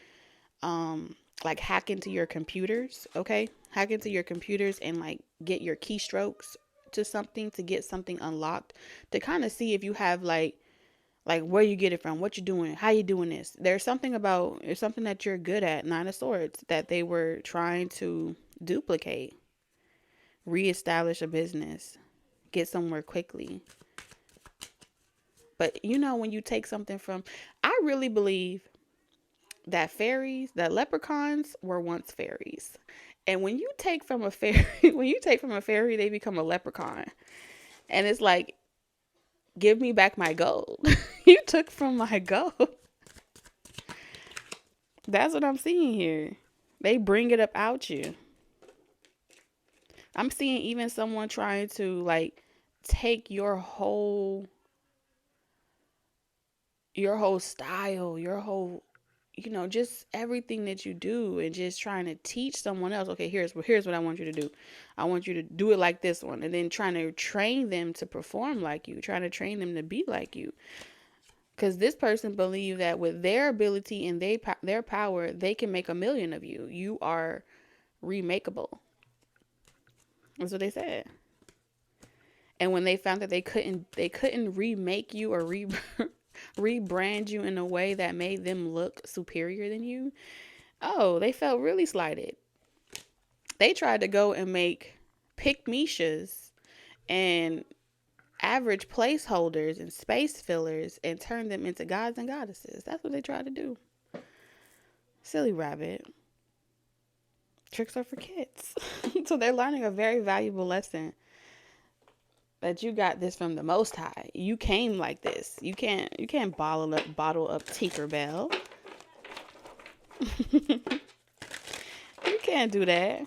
hack into your computers, okay? Hack into your computers and like get your keystrokes to something, to get something unlocked, to kind of see if you have like where you get it from, what you're doing, how you doing this. There's something that you're good at, Nine of Swords, that they were trying to duplicate, reestablish a business, get somewhere quickly. But you know, when you take something from, I really believe that leprechauns were once fairies. And when you take from a fairy, they become a leprechaun. And it's like, give me back my gold. You took from my gold. That's what I'm seeing here. They bring it up out you. I'm seeing even someone trying to like take your whole style, your whole, just everything that you do, and just trying to teach someone else, okay, here's what I want you to do. I want you to do it like this one. And then trying to train them to perform like you, trying to train them to be like you. Because this person believed that with their ability and their power, they can make a million of you. You are remakeable. That's what they said. And when they found that they couldn't remake you or rebrand you in a way that made them look superior than you. Oh, they felt really slighted. They tried to go and make pick Mishas and average placeholders and space fillers and turn them into gods and goddesses. That's what they tried to do. Silly rabbit. Tricks are for kids. So they're learning a very valuable lesson, that you got this from the Most High. You came like this. You can't bottle up Tinkerbell. You can't do that.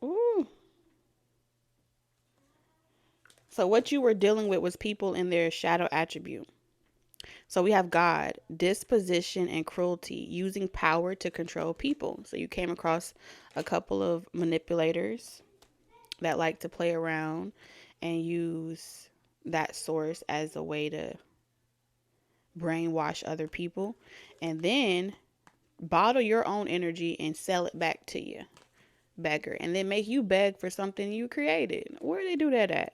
Ooh. So what you were dealing with was people in their shadow attribute. So we have God, disposition, and cruelty, using power to control people. So you came across a couple of manipulators that like to play around and use that source as a way to brainwash other people, and then bottle your own energy and sell it back to you, beggar, and then make you beg for something you created. Where do they do that at?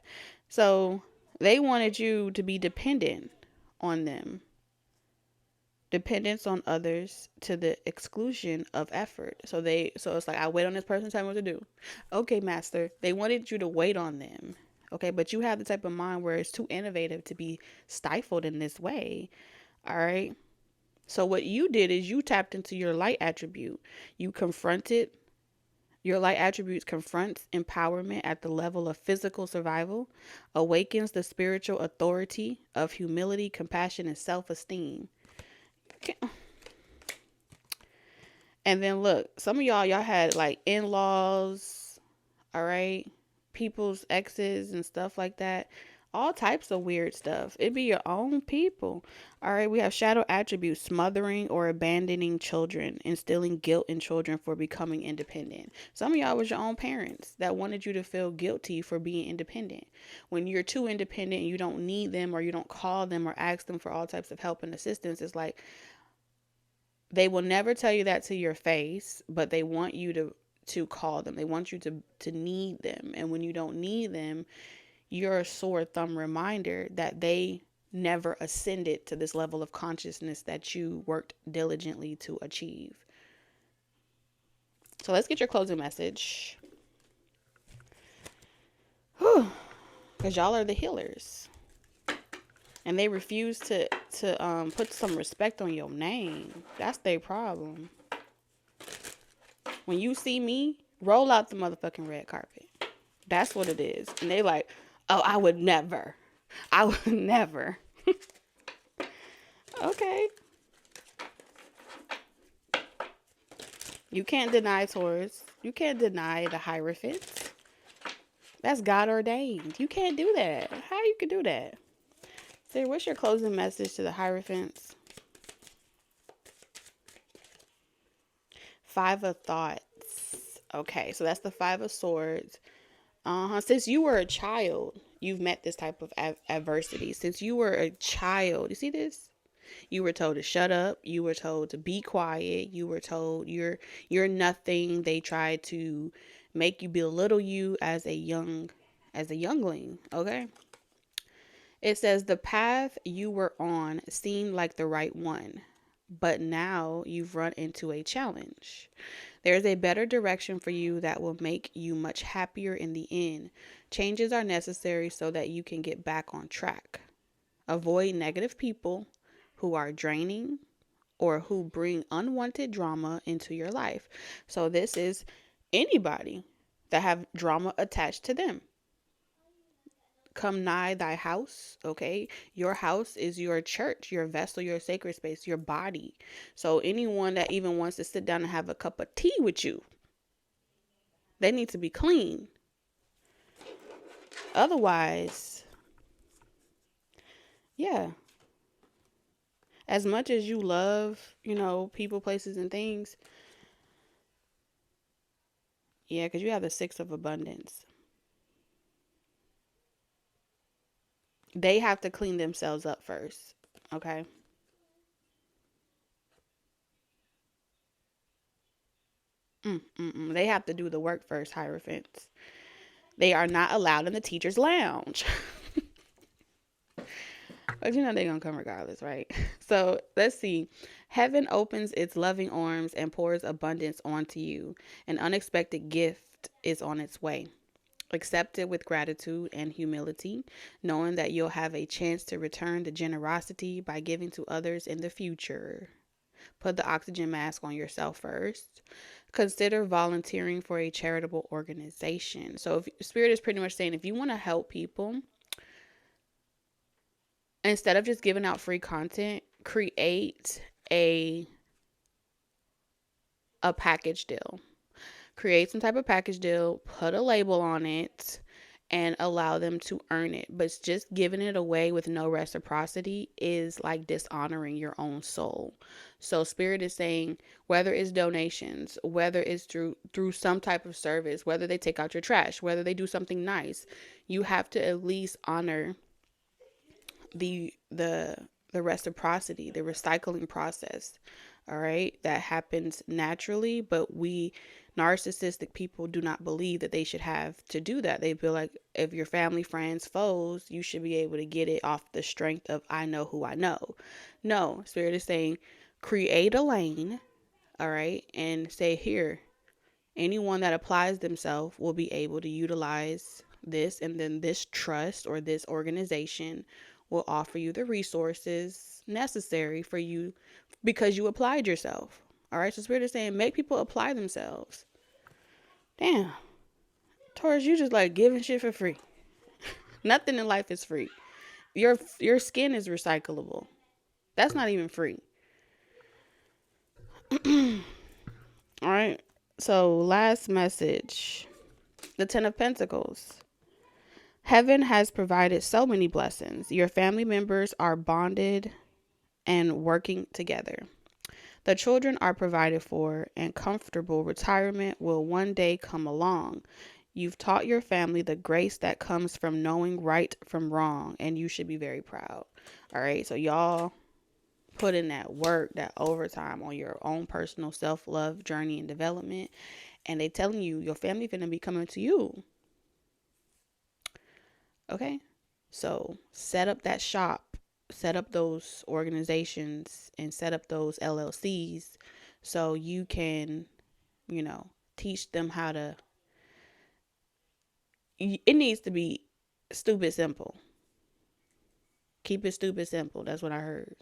So they wanted you to be dependent on them, dependence on others to the exclusion of effort. So it's like, I wait on this person, tell me what to do. Okay, master. They wanted you to wait on them. Okay, but you have the type of mind where it's too innovative to be stifled in this way. All right. So what you did is you tapped into your light attribute. You confronted your light attributes, confronts empowerment at the level of physical survival, awakens the spiritual authority of humility, compassion, and self-esteem. And then look, some of y'all had like in-laws, all right, people's exes and stuff like that. All types of weird stuff. It'd be your own people. All right, we have shadow attributes, smothering or abandoning children, instilling guilt in children for becoming independent. Some of y'all was your own parents that wanted you to feel guilty for being independent. When you're too independent and you don't need them, or you don't call them or ask them for all types of help and assistance, it's like they will never tell you that to your face, but they want you to call them. They want you to need them. And when you don't need them, you're a sore thumb reminder that they never ascended to this level of consciousness that you worked diligently to achieve. So let's get your closing message. Whew. Because y'all are the healers. And they refuse to put some respect on your name. That's their problem. When you see me, roll out the motherfucking red carpet. That's what it is. And they like, oh, I would never. I would never. Okay. You can't deny Taurus. You can't deny the Hierophants. That's God ordained. You can't do that. How you could do that? So what's your closing message to the Hierophants? Five of Thoughts. Okay, so that's the Five of Swords. Since you were a child, you've met this type of adversity. Since you were a child, you see this? You were told to shut up. You were told to be quiet. You were told you're nothing. They tried to make you belittle you as a youngling. Okay. It says the path you were on seemed like the right one, but now you've run into a challenge. There's a better direction for you that will make you much happier in the end. Changes are necessary so that you can get back on track. Avoid negative people who are draining or who bring unwanted drama into your life. So this is anybody that have drama attached to them. Come nigh thy house, okay? Your house is your church, your vessel, your sacred space, your body. So anyone that even wants to sit down and have a cup of tea with you, they need to be clean. Otherwise, yeah. As much as you love, people, places, and things, yeah, because you have the Six of Abundance. They have to clean themselves up first, okay? They have to do the work first, Hierophants. They are not allowed in the teacher's lounge. But you know they're going to come regardless, right? So let's see. Heaven opens its loving arms and pours abundance onto you. An unexpected gift is on its way. Accept it with gratitude and humility, knowing that you'll have a chance to return the generosity by giving to others in the future. Put the oxygen mask on yourself first. Consider volunteering for a charitable organization. So, if Spirit is pretty much saying if you want to help people, instead of just giving out free content, create a a package deal. Create some type of package deal, put a label on it, and allow them to earn it. But just giving it away with no reciprocity is like dishonoring your own soul. So Spirit is saying whether it's donations, whether it's through some type of service, whether they take out your trash, whether they do something nice, you have to at least honor the reciprocity, the recycling process. All right, that happens naturally, but we narcissistic people do not believe that they should have to do that. They feel like if your family, friends, foes, you should be able to get it off the strength of I know who I know. No, Spirit is saying create a lane, all right, and say here, anyone that applies themselves will be able to utilize this, and then this trust or this organization will offer you the resources necessary for you because you applied yourself. All right, so Spirit is saying make people apply themselves. Damn, Taurus, you just like giving shit for free. Nothing in life is free. Your skin is recyclable. That's not even free. All right. So last message. The 10 of Pentacles. Heaven has provided so many blessings. Your family members are bonded and working together. The children are provided for, and comfortable retirement will one day come along. You've taught your family the grace that comes from knowing right from wrong, and you should be very proud. All right, so y'all put in that work, that overtime on your own personal self-love journey and development, and they telling you your family finna be coming to you. Okay, so set up that shop, set up those organizations, and set up those LLCs so you can, teach them how to. It needs to be stupid simple. Keep it stupid simple. That's what I heard.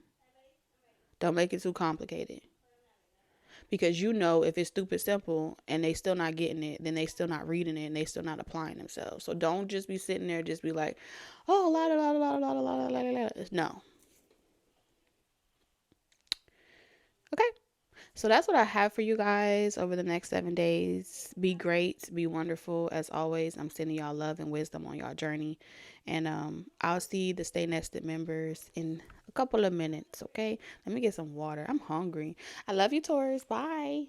Don't make it too complicated. Because if it's stupid simple and they still not getting it, then they still not reading it and they still not applying themselves. So don't just be sitting there, just be like, oh, la la la la la la la la la. No. Okay. So that's what I have for you guys over the next 7 days. Be great, be wonderful. As always, I'm sending y'all love and wisdom on y'all journey. And I'll see the Stay Nested members in a couple of minutes, okay? Let me get some water. I'm hungry. I love you, Taurus. Bye.